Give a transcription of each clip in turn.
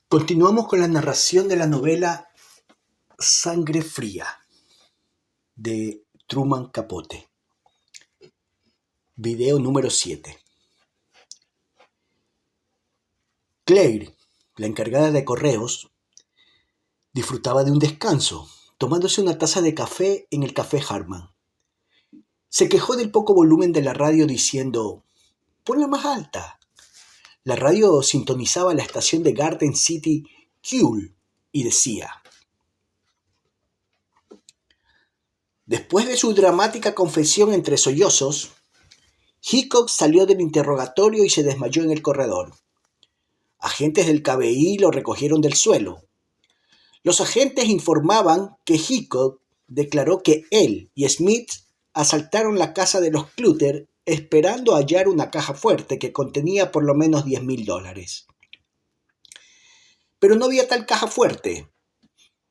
Continuamos con la narración de la novela Sangre Fría de Truman Capote. Video número 7. Claire, la encargada de correos, disfrutaba de un descanso, tomándose una taza de café en el Café Harman. Se quejó del poco volumen de la radio diciendo: «Ponla más alta». La radio sintonizaba la estación de Garden City, Kewl, y decía: Después de su dramática confesión entre sollozos, Hickok salió del interrogatorio y se desmayó en el corredor. Agentes del FBI lo recogieron del suelo. Los agentes informaban que Hickok declaró que él y Smith asaltaron la casa de los Clutter esperando hallar una caja fuerte que contenía por lo menos $10,000. Pero no había tal caja fuerte,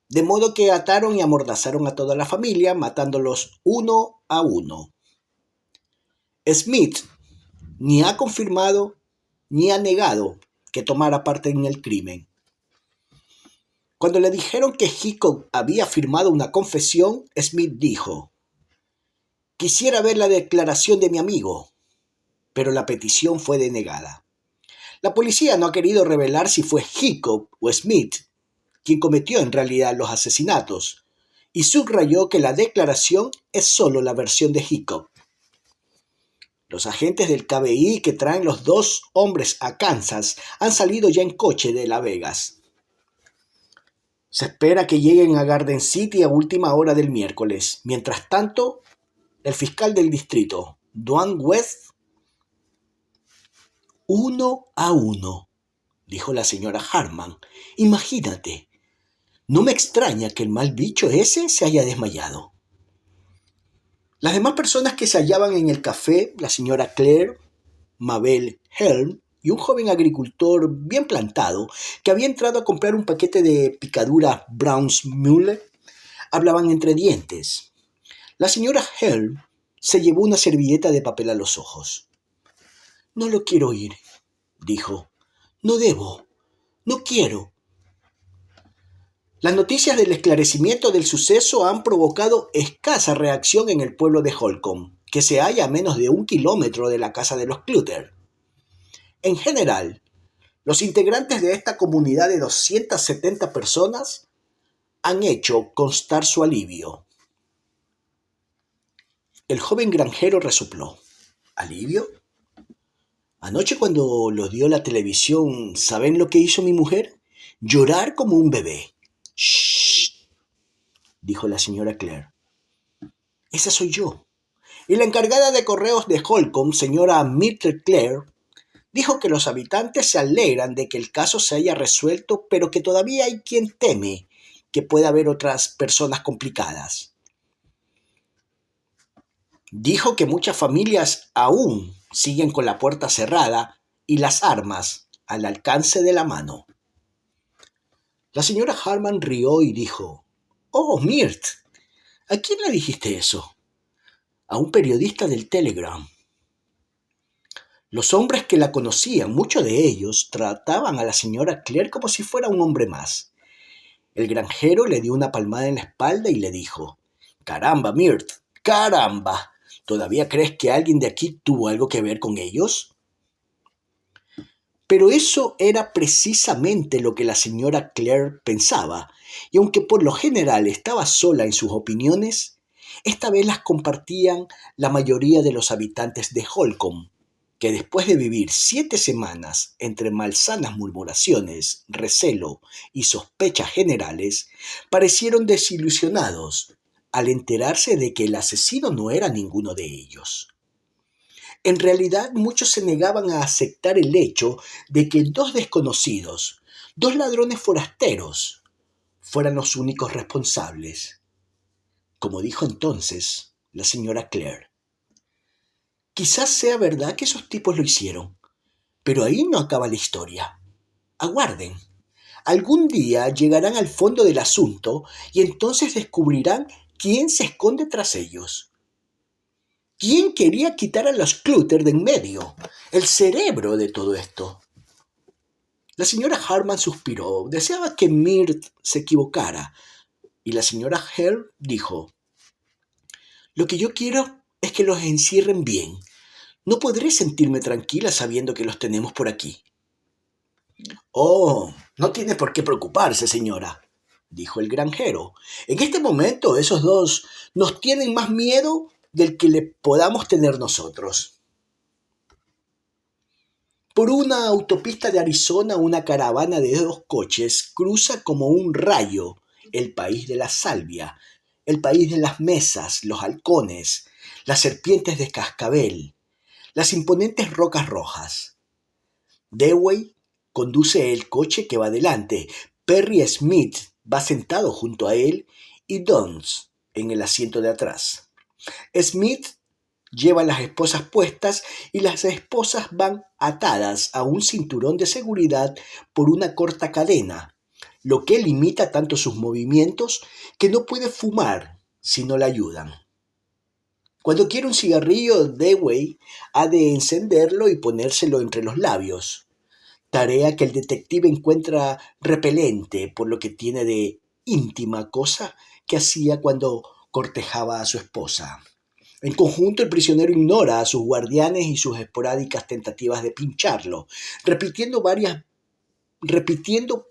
de modo que ataron y amordazaron a toda la familia, matándolos uno a uno. Smith ni ha confirmado ni ha negado que tomara parte en el crimen. Cuando le dijeron que Hickok había firmado una confesión, Smith dijo: «Quisiera ver la declaración de mi amigo», pero la petición fue denegada. La policía no ha querido revelar si fue Hickok o Smith quien cometió en realidad los asesinatos, y subrayó que la declaración es solo la versión de Hickok. Los agentes del FBI que traen los dos hombres a Kansas han salido ya en coche de Las Vegas. Se espera que lleguen a Garden City a última hora del miércoles. Mientras tanto, el fiscal del distrito, Dwayne West. «Uno a uno», dijo la señora Harman. «Imagínate. No me extraña que el mal bicho ese se haya desmayado». Las demás personas que se hallaban en el café, la señora Claire, Mabel Helm y un joven agricultor bien plantado que había entrado a comprar un paquete de picadura Braunschmüller, hablaban entre dientes. La señora Helm se llevó una servilleta de papel a los ojos. «No lo quiero oír», dijo. «No debo. No quiero». Las noticias del esclarecimiento del suceso han provocado escasa reacción en el pueblo de Holcomb, que se halla a menos de 1 kilómetro de la casa de los Clutter. En general, los integrantes de esta comunidad de 270 personas han hecho constar su alivio. El joven granjero resopló. ¿Alivio? Anoche cuando lo dio la televisión, ¿saben lo que hizo mi mujer? Llorar como un bebé. «Shh», dijo la señora Claire. «Esa soy yo». Y la encargada de correos de Holcomb, señora Myrtle Claire, dijo que los habitantes se alegran de que el caso se haya resuelto, pero que todavía hay quien teme que pueda haber otras personas complicadas. Dijo que muchas familias aún siguen con la puerta cerrada y las armas al alcance de la mano. La señora Harman rió y dijo: «Oh, Myrt, ¿a quién le dijiste eso?» «A un periodista del Telegram». Los hombres que la conocían, muchos de ellos, trataban a la señora Claire como si fuera un hombre más. El granjero le dio una palmada en la espalda y le dijo: «Caramba, Myrt, caramba, ¿todavía crees que alguien de aquí tuvo algo que ver con ellos?» Pero eso era precisamente lo que la señora Claire pensaba, y aunque por lo general estaba sola en sus opiniones, esta vez las compartían la mayoría de los habitantes de Holcomb, que después de vivir 7 semanas entre malsanas murmuraciones, recelo y sospechas generales, parecieron desilusionados al enterarse de que el asesino no era ninguno de ellos. En realidad, muchos se negaban a aceptar el hecho de que 2 desconocidos, 2 ladrones forasteros, fueran los únicos responsables. Como dijo entonces la señora Claire: «Quizás sea verdad que esos tipos lo hicieron, pero ahí no acaba la historia. Aguarden. Algún día llegarán al fondo del asunto y entonces descubrirán quién se esconde tras ellos. ¿Quién quería quitar a los Clutter de en medio? El cerebro de todo esto». La señora Harman suspiró. Deseaba que Mirt se equivocara. Y la señora Hare dijo: Lo que yo quiero es que los encierren bien. No podré sentirme tranquila sabiendo que los tenemos por aquí. Oh, no tiene por qué preocuparse, señora, dijo el granjero. En este momento esos dos nos tienen más miedo del que le podamos tener nosotros. Por una autopista de Arizona, una caravana de 2 coches cruza como un rayo el país de la salvia, el país de las mesas, los halcones, las serpientes de cascabel, las imponentes rocas rojas. Dewey conduce el coche que va delante, Perry Smith va sentado junto a él y Downs en el asiento de atrás. Smith lleva las esposas puestas y las esposas van atadas a un cinturón de seguridad por una corta cadena, lo que limita tanto sus movimientos que no puede fumar si no la ayudan. Cuando quiere un cigarrillo, Dewey ha de encenderlo y ponérselo entre los labios, tarea que el detective encuentra repelente por lo que tiene de íntima cosa que hacía cuando cortejaba a su esposa. En conjunto, el prisionero ignora a sus guardianes y sus esporádicas tentativas de pincharlo, repitiendo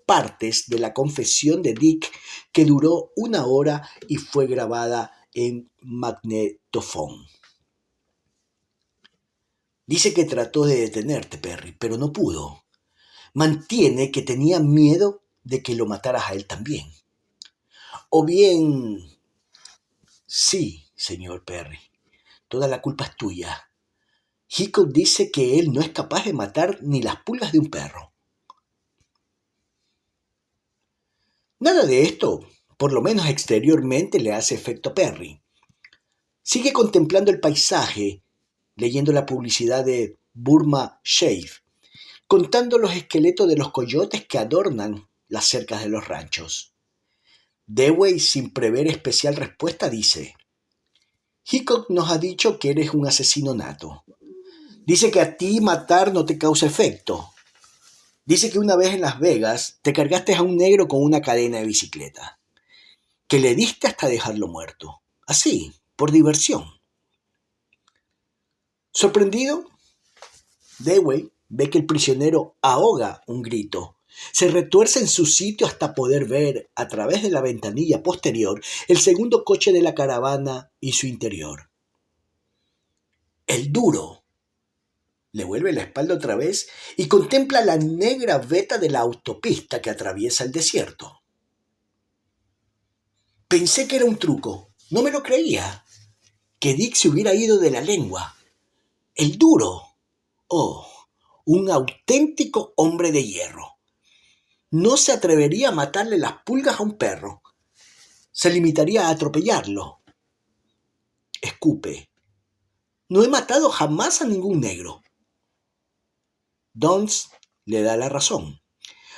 partes de la confesión de Dick que duró 1 hora y fue grabada en magnetofón. Dice que trató de detenerte, Perry, pero no pudo. Mantiene que tenía miedo de que lo mataras a él también. O bien, sí, señor Perry, toda la culpa es tuya. Hickok dice que él no es capaz de matar ni las pulgas de un perro. Nada de esto, por lo menos exteriormente, le hace efecto a Perry. Sigue contemplando el paisaje, leyendo la publicidad de Burma Shave, contando los esqueletos de los coyotes que adornan las cercas de los ranchos. Dewey, sin prever especial respuesta, dice: Hickok nos ha dicho que eres un asesino nato. Dice que a ti matar no te causa efecto. Dice que una vez en Las Vegas te cargaste a un negro con una cadena de bicicleta, que le diste hasta dejarlo muerto. Así, por diversión. Sorprendido, Dewey ve que el prisionero ahoga un grito. Se retuerce en su sitio hasta poder ver, a través de la ventanilla posterior, el segundo coche de la caravana y su interior. El duro. Le vuelve la espalda otra vez y contempla la negra veta de la autopista que atraviesa el desierto. Pensé que era un truco. No me lo creía. Que Dick se hubiera ido de la lengua. El duro. Oh, un auténtico hombre de hierro. No se atrevería a matarle las pulgas a un perro. Se limitaría a atropellarlo. Escupe. No he matado jamás a ningún negro. Downs le da la razón.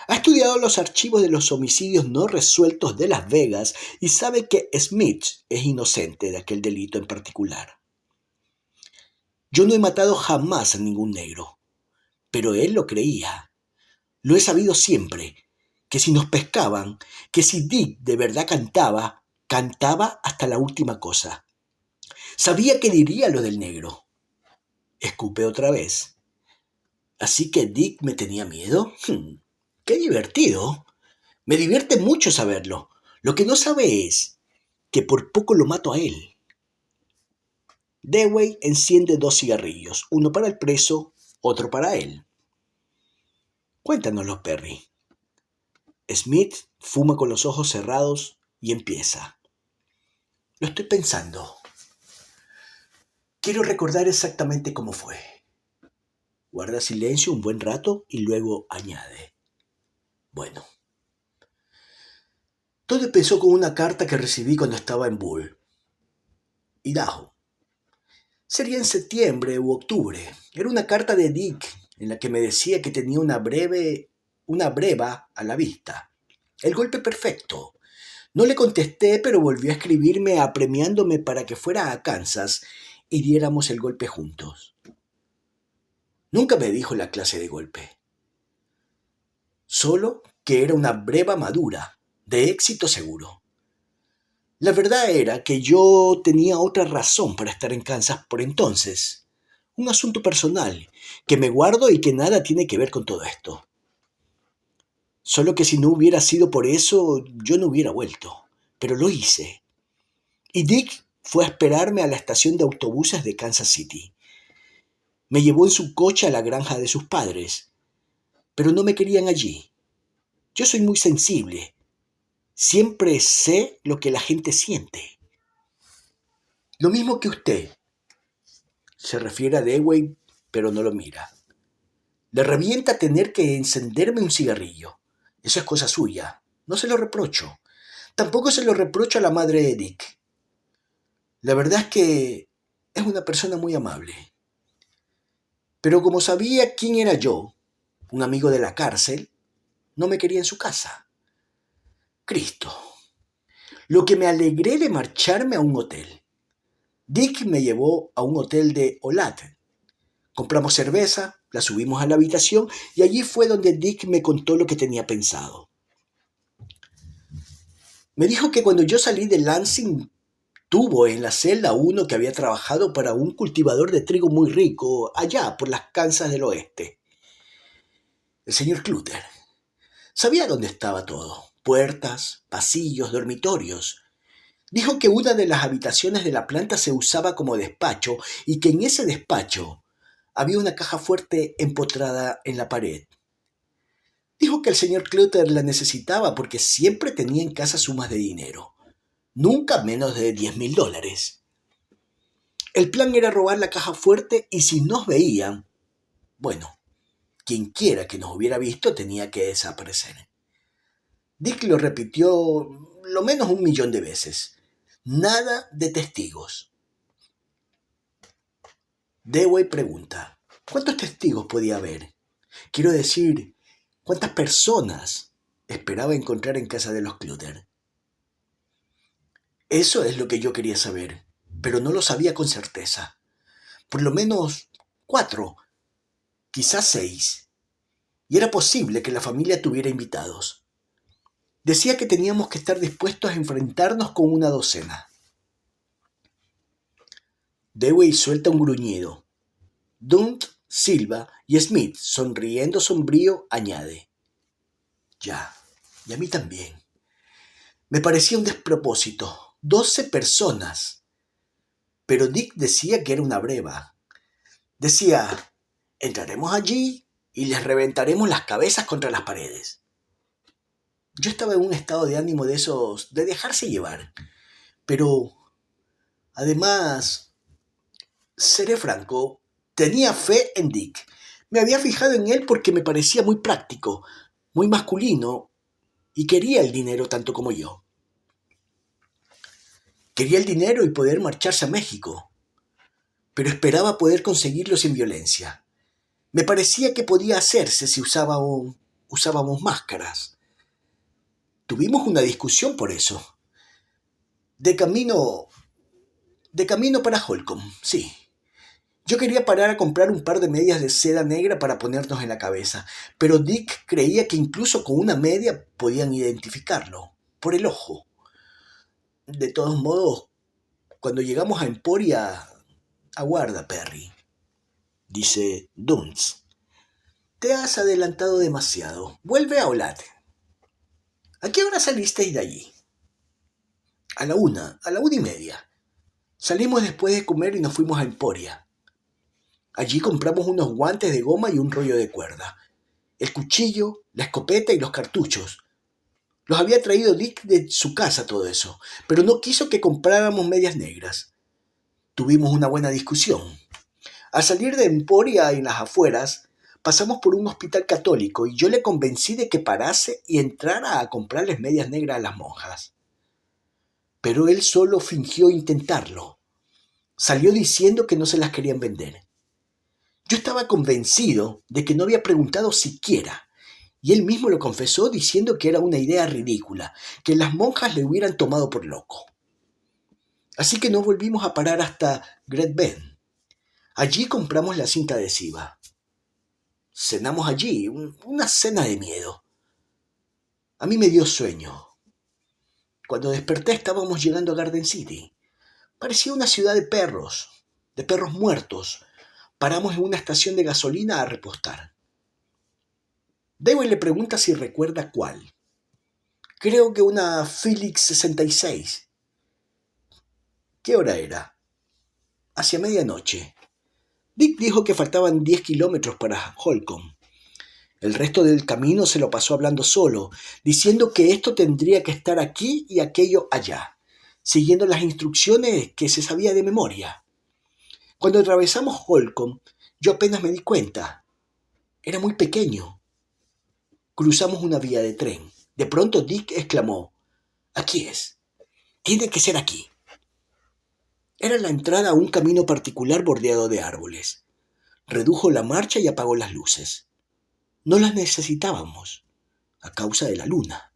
Ha estudiado los archivos de los homicidios no resueltos de Las Vegas y sabe que Smith es inocente de aquel delito en particular. Yo no he matado jamás a ningún negro, pero él lo creía. Lo he sabido siempre, que si nos pescaban, que si Dick de verdad cantaba, cantaba hasta la última cosa. Sabía que diría lo del negro. Escupe otra vez. ¿Así que Dick me tenía miedo? ¡Qué divertido! Me divierte mucho saberlo. Lo que no sabe es que por poco lo mato a él. Dewey enciende 2 cigarrillos, uno para el preso, otro para él. Cuéntanoslo, Perry. Smith fuma con los ojos cerrados y empieza. Lo estoy pensando. Quiero recordar exactamente cómo fue. Guarda silencio un buen rato y luego añade. Bueno. Todo empezó con una carta que recibí cuando estaba en Bull, Idaho. Sería en septiembre u octubre. Era una carta de Dick en la que me decía que tenía una breva a la vista. El golpe perfecto. No le contesté, pero volvió a escribirme apremiándome para que fuera a Kansas y diéramos el golpe juntos. Nunca me dijo la clase de golpe. solo que era una breva madura, de éxito seguro. La verdad era que yo tenía otra razón para estar en Kansas por entonces, un asunto personal que me guardo y que nada tiene que ver con todo esto. Solo que si no hubiera sido por eso, yo no hubiera vuelto. Pero lo hice. Y Dick fue a esperarme a la estación de autobuses de Kansas City. Me llevó en su coche a la granja de sus padres, pero no me querían allí. Yo soy muy sensible. Siempre sé lo que la gente siente. Lo mismo que usted. Se refiere a Dewey, pero no lo mira. Le revienta tener que encenderme un cigarrillo. Eso es cosa suya. No se lo reprocho. Tampoco se lo reprocho a la madre de Dick. La verdad es que es una persona muy amable. Pero como sabía quién era yo, un amigo de la cárcel, no me quería en su casa. Cristo. Lo que me alegré de marcharme a un hotel. Dick me llevó a un hotel de Olathe. Compramos cerveza, la subimos a la habitación y allí fue donde Dick me contó lo que tenía pensado. Me dijo que cuando yo salí de Lansing tuvo en la celda uno que había trabajado para un cultivador de trigo muy rico allá por las Kansas del oeste. El señor Clutter. Sabía dónde estaba todo. Puertas, pasillos, dormitorios. Dijo que una de las habitaciones de la planta se usaba como despacho y que en ese despacho había una caja fuerte empotrada en la pared. Dijo que el señor Clutter la necesitaba porque siempre tenía en casa sumas de dinero. Nunca menos de $10,000. El plan era robar la caja fuerte y si nos veían, bueno, quien quiera que nos hubiera visto tenía que desaparecer. Dick lo repitió lo menos 1,000,000 de veces. Nada de testigos. Dewey pregunta, ¿cuántos testigos podía haber? Quiero decir, ¿cuántas personas esperaba encontrar en casa de los Clutter? Eso es lo que yo quería saber, pero no lo sabía con certeza. Por lo menos 4, quizás 6. Y era posible que la familia tuviera invitados. Decía que teníamos que estar dispuestos a enfrentarnos con una docena. Dewey suelta un gruñido. Dunt, Silva y Smith, sonriendo sombrío, añade. Ya, y a mí también. Me parecía un despropósito. 12 personas. Pero Dick decía que era una breva. Decía, entraremos allí y les reventaremos las cabezas contra las paredes. Yo estaba en un estado de ánimo de esos, de dejarse llevar. Pero, además, seré franco, tenía fe en Dick. Me había fijado en él porque me parecía muy práctico, muy masculino, y quería el dinero tanto como yo. Quería el dinero y poder marcharse a México, pero esperaba poder conseguirlo sin violencia. Me parecía que podía hacerse si usábamos máscaras. Tuvimos una discusión por eso. De camino, de camino para Holcomb, sí. Yo quería parar a comprar un par de medias de seda negra para ponernos en la cabeza, pero Dick creía que incluso con una media podían identificarlo, por el ojo. De todos modos, cuando llegamos a Emporia, aguarda, Perry, dice Duns. Te has adelantado demasiado. Vuelve a Olathe. ¿A qué hora salisteis de allí? a la una y media. Salimos después de comer y nos fuimos a Emporia. Allí compramos unos guantes de goma y un rollo de cuerda. El cuchillo, la escopeta y los cartuchos. Los había traído Dick de su casa todo eso, pero no quiso que compráramos medias negras. Tuvimos una buena discusión. Al salir de Emporia en las afueras, pasamos por un hospital católico y yo le convencí de que parase y entrara a comprarles medias negras a las monjas. Pero él solo fingió intentarlo. Salió diciendo que no se las querían vender. Yo estaba convencido de que no había preguntado siquiera, y él mismo lo confesó diciendo que era una idea ridícula, que las monjas le hubieran tomado por loco. Así que no volvimos a parar hasta Great Bend. Allí compramos la cinta adhesiva. Cenamos allí, una cena de miedo. A mí me dio sueño. Cuando desperté estábamos llegando a Garden City. Parecía una ciudad de perros muertos. Paramos en una estación de gasolina a repostar. Dewey le pregunta si recuerda cuál. Creo que una Phillips 66. ¿Qué hora era? Hacia medianoche. Dick dijo que faltaban 10 kilómetros para Holcomb. El resto del camino se lo pasó hablando solo, diciendo que esto tendría que estar aquí y aquello allá, siguiendo las instrucciones que se sabía de memoria. Cuando atravesamos Holcomb, yo apenas me di cuenta. Era muy pequeño. Cruzamos una vía de tren. De pronto Dick exclamó: «Aquí es. Tiene que ser aquí». Era la entrada a un camino particular bordeado de árboles. Redujo la marcha y apagó las luces. No las necesitábamos, a causa de la luna.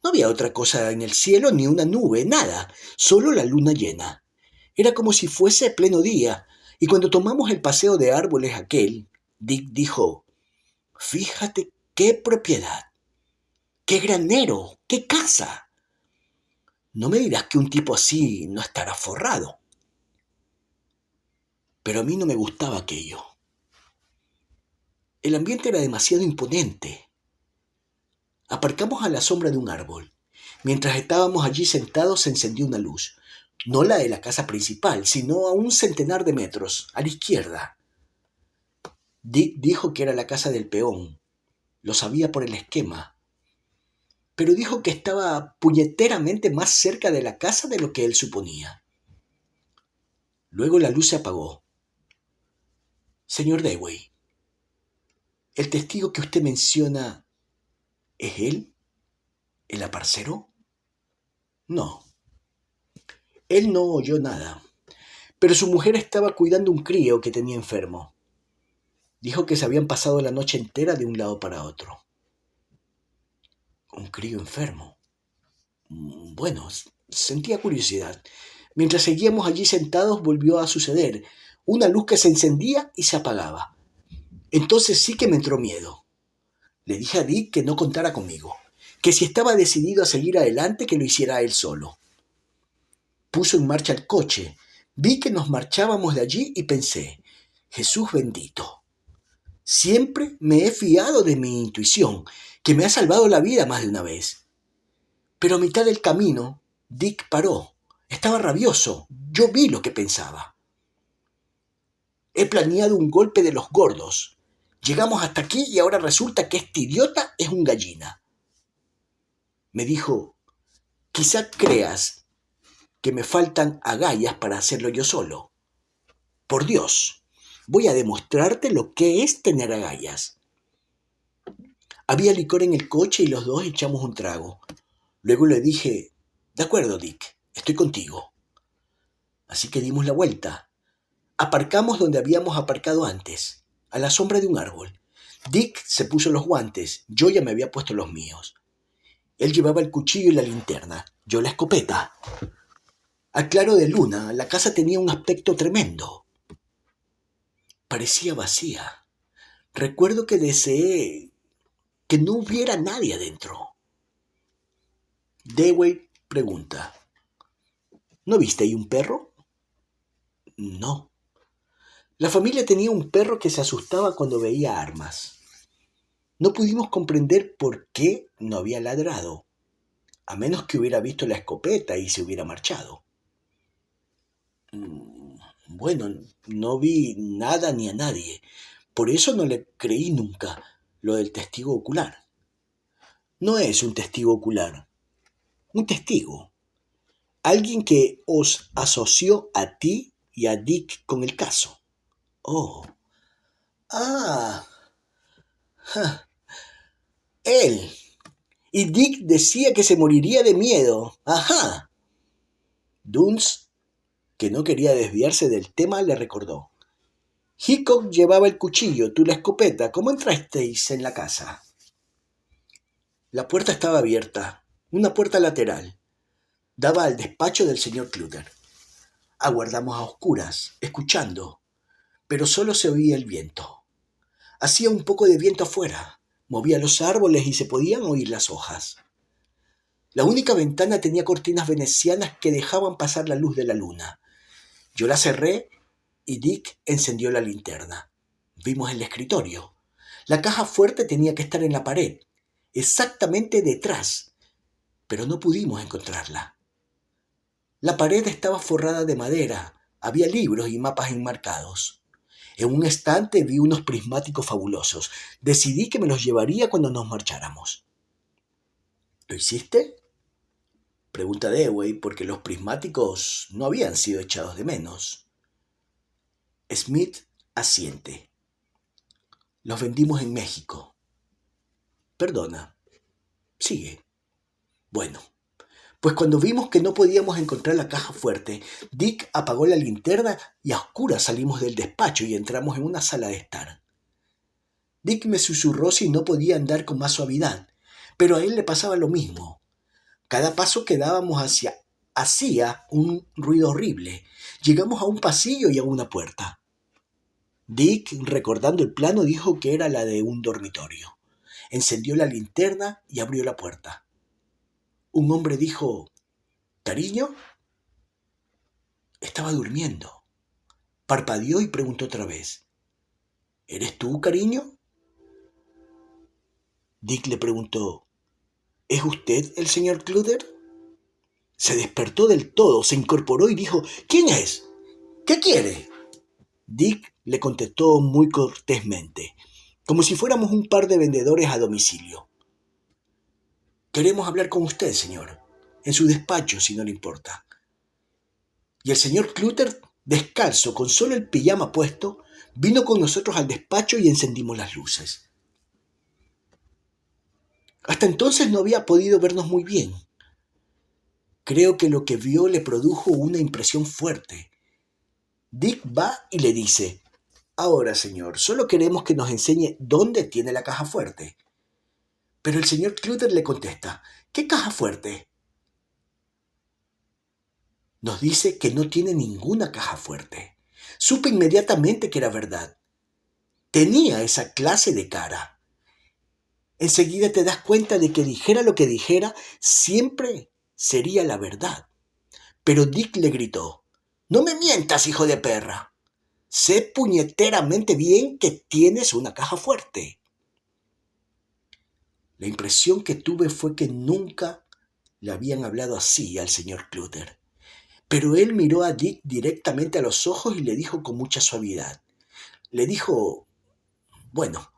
No había otra cosa en el cielo, ni una nube, nada, solo la luna llena. Era como si fuese pleno día, y cuando tomamos el paseo de árboles aquel, Dick dijo: «Fíjate qué propiedad, qué granero, qué casa. No me dirás que un tipo así no estará forrado». Pero a mí no me gustaba aquello. El ambiente era demasiado imponente. Aparcamos a la sombra de un árbol. Mientras estábamos allí sentados se encendió una luz. No la de la casa principal, sino a un centenar de metros, a la izquierda. Dick dijo que era la casa del peón. Lo sabía por el esquema. Pero dijo que estaba puñeteramente más cerca de la casa de lo que él suponía. Luego la luz se apagó. «Señor Dewey, ¿el testigo que usted menciona es él, el aparcero?» «No. Él no oyó nada, pero su mujer estaba cuidando un crío que tenía enfermo. Dijo que se habían pasado la noche entera de un lado para otro». «Un crío enfermo». Bueno, sentía curiosidad. Mientras seguíamos allí sentados volvió a suceder. Una luz que se encendía y se apagaba. Entonces sí que me entró miedo. Le dije a Dick que no contara conmigo, que si estaba decidido a seguir adelante que lo hiciera él solo. Puso en marcha el coche. Vi que nos marchábamos de allí y pensé: «Jesús bendito. Siempre me he fiado de mi intuición, que me ha salvado la vida más de una vez». Pero a mitad del camino, Dick paró. Estaba rabioso. Yo vi lo que pensaba. «He planeado un golpe de los gordos. Llegamos hasta aquí y ahora resulta que este idiota es un gallina». Me dijo: «Quizá creas que me faltan agallas para hacerlo yo solo. Por Dios, voy a demostrarte lo que es tener agallas». Había licor en el coche y los dos echamos un trago. Luego le dije: «De acuerdo, Dick, estoy contigo». Así que dimos la vuelta. Aparcamos donde habíamos aparcado antes, a la sombra de un árbol. Dick se puso los guantes, yo ya me había puesto los míos. Él llevaba el cuchillo y la linterna, yo la escopeta. Al claro de luna, la casa tenía un aspecto tremendo. Parecía vacía. Recuerdo que deseé que no hubiera nadie adentro. Dewey pregunta: «¿No viste ahí un perro?» «No». La familia tenía un perro que se asustaba cuando veía armas. No pudimos comprender por qué no había ladrado, a menos que hubiera visto la escopeta y se hubiera marchado. Bueno, no vi nada ni a nadie. Por eso no le creí nunca lo del testigo ocular. No es un testigo ocular, un testigo. Alguien que os asoció a ti y a Dick con el caso. Oh. Ah. Ja. Él. Y Dick decía que se moriría de miedo. Ajá. Duns, que no quería desviarse del tema, le recordó: «Hickok llevaba el cuchillo, tú la escopeta. ¿Cómo entrasteis en la casa?» La puerta estaba abierta, una puerta lateral. Daba al despacho del señor Clutter. Aguardamos a oscuras, escuchando, pero solo se oía el viento. Hacía un poco de viento afuera. Movía los árboles y se podían oír las hojas. La única ventana tenía cortinas venecianas que dejaban pasar la luz de la luna. Yo la cerré y Dick encendió la linterna. Vimos el escritorio. La caja fuerte tenía que estar en la pared, exactamente detrás, pero no pudimos encontrarla. La pared estaba forrada de madera, había libros y mapas enmarcados. En un estante vi unos prismáticos fabulosos. Decidí que me los llevaría cuando nos marcháramos. ¿Lo hiciste? Pregunta Dewey, porque los prismáticos no habían sido echados de menos. Smith asiente. Los vendimos en México. Perdona. Sigue. Bueno, pues cuando vimos que no podíamos encontrar la caja fuerte, Dick apagó la linterna y a oscuras salimos del despacho y entramos en una sala de estar. Dick me susurró si no podía andar con más suavidad, pero a él le pasaba lo mismo. Cada paso que dábamos hacía un ruido horrible. Llegamos a un pasillo y a una puerta. Dick, recordando el plano, dijo que era la de un dormitorio. Encendió la linterna y abrió la puerta. Un hombre dijo: ¿Cariño? Estaba durmiendo. Parpadeó y preguntó otra vez: ¿Eres tú, cariño? Dick le preguntó: ¿Es usted el señor Clutter? Se despertó del todo, se incorporó y dijo: ¿Quién es? ¿Qué quiere? Dick le contestó muy cortésmente, como si fuéramos un par de vendedores a domicilio. Queremos hablar con usted, señor, en su despacho, si no le importa. Y el señor Clutter, descalzo, con solo el pijama puesto, vino con nosotros al despacho y encendimos las luces. Hasta entonces no había podido vernos muy bien. Creo que lo que vio le produjo una impresión fuerte. Dick va y le dice: Ahora, señor, solo queremos que nos enseñe dónde tiene la caja fuerte. Pero el señor Clutter le contesta: ¿Qué caja fuerte? Nos dice que no tiene ninguna caja fuerte. Supe inmediatamente que era verdad. Tenía esa clase de cara. Enseguida te das cuenta de que dijera lo que dijera, siempre sería la verdad. Pero Dick le gritó: ¡No me mientas, hijo de perra! Sé puñeteramente bien que tienes una caja fuerte. La impresión que tuve fue que nunca le habían hablado así al señor Clutter. Pero él miró a Dick directamente a los ojos y le dijo con mucha suavidad. Le dijo, bueno,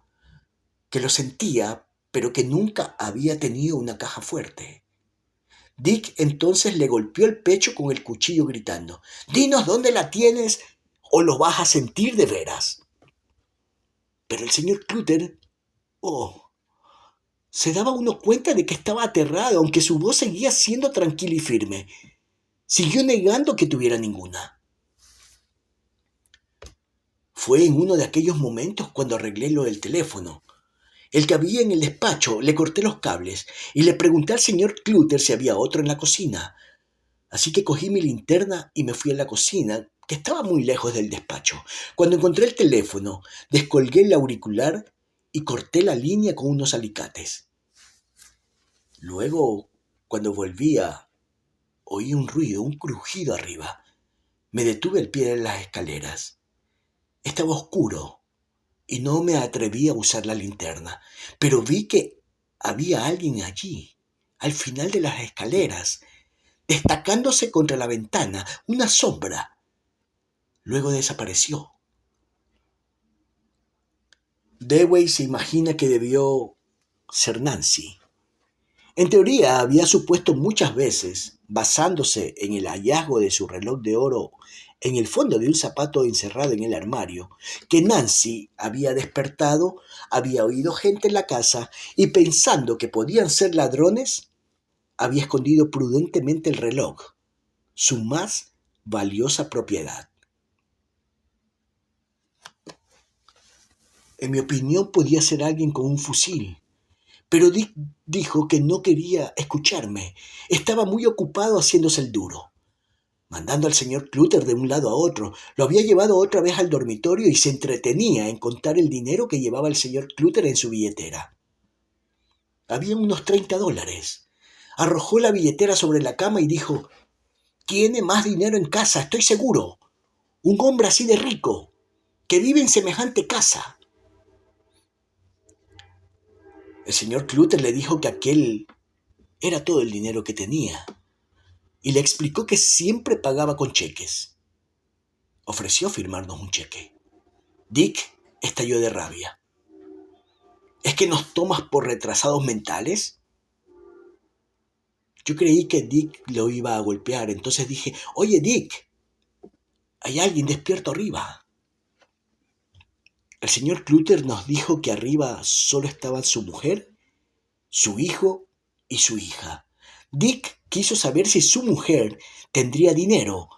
que lo sentía, pero que nunca había tenido una caja fuerte. Dick entonces le golpeó el pecho con el cuchillo gritando: «Dinos dónde la tienes o lo vas a sentir de veras». Pero el señor Clutter, se daba uno cuenta de que estaba aterrado, aunque su voz seguía siendo tranquila y firme. Siguió negando que tuviera ninguna. Fue en uno de aquellos momentos cuando arreglé lo del teléfono, el que había en el despacho. Le corté los cables y le pregunté al señor Clutter si había otro en la cocina. Así que cogí mi linterna y me fui a la cocina, que estaba muy lejos del despacho. Cuando encontré el teléfono, descolgué el auricular y corté la línea con unos alicates. Luego, cuando volvía, oí un ruido, un crujido arriba. Me detuve al pie de las escaleras. Estaba oscuro y no me atreví a usar la linterna, pero vi que había alguien allí, al final de las escaleras, destacándose contra la ventana, una sombra. Luego desapareció. Dewey se imagina que debió ser Nancy. En teoría había supuesto muchas veces, basándose en el hallazgo de su reloj de oro en el fondo de un zapato encerrado en el armario, que Nancy había despertado, había oído gente en la casa y, pensando que podían ser ladrones, había escondido prudentemente el reloj, su más valiosa propiedad. En mi opinión, podía ser alguien con un fusil, pero Dick dijo que no quería escucharme. Estaba muy ocupado haciéndose el duro, mandando al señor Clutter de un lado a otro. Lo había llevado otra vez al dormitorio y se entretenía en contar el dinero que llevaba el señor Clutter en su billetera. Había unos $30. Arrojó la billetera sobre la cama y dijo: «Tiene más dinero en casa, estoy seguro. Un hombre así de rico, que vive en semejante casa». El señor Clutter le dijo que aquel era todo el dinero que tenía y le explicó que siempre pagaba con cheques. Ofreció firmarnos un cheque. Dick estalló de rabia. ¿Es que nos tomas por retrasados mentales? Yo creí que Dick lo iba a golpear, entonces dije: «Oye, Dick, hay alguien despierto arriba». El señor Clutter nos dijo que arriba solo estaban su mujer, su hijo y su hija. Dick quiso saber si su mujer tendría dinero,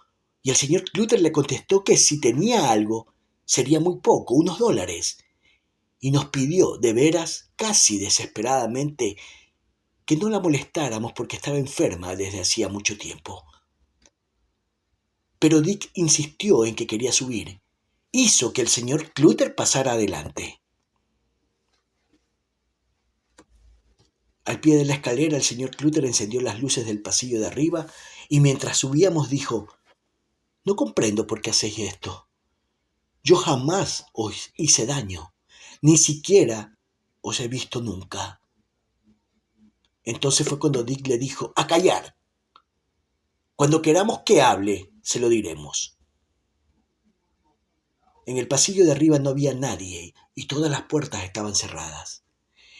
y el señor Clutter le contestó que si tenía algo, sería muy poco, unos $, y nos pidió, de veras, casi desesperadamente, que no la molestáramos porque estaba enferma desde hacía mucho tiempo. Pero Dick insistió en que quería subir. Hizo que el señor Clutter pasara adelante. Al pie de la escalera, el señor Clutter encendió las luces del pasillo de arriba y mientras subíamos dijo: «No comprendo por qué hacéis esto. Yo jamás os hice daño, ni siquiera os he visto nunca». Entonces fue cuando Dick le dijo: «A callar. Cuando queramos que hable, se lo diremos». En el pasillo de arriba no había nadie y todas las puertas estaban cerradas.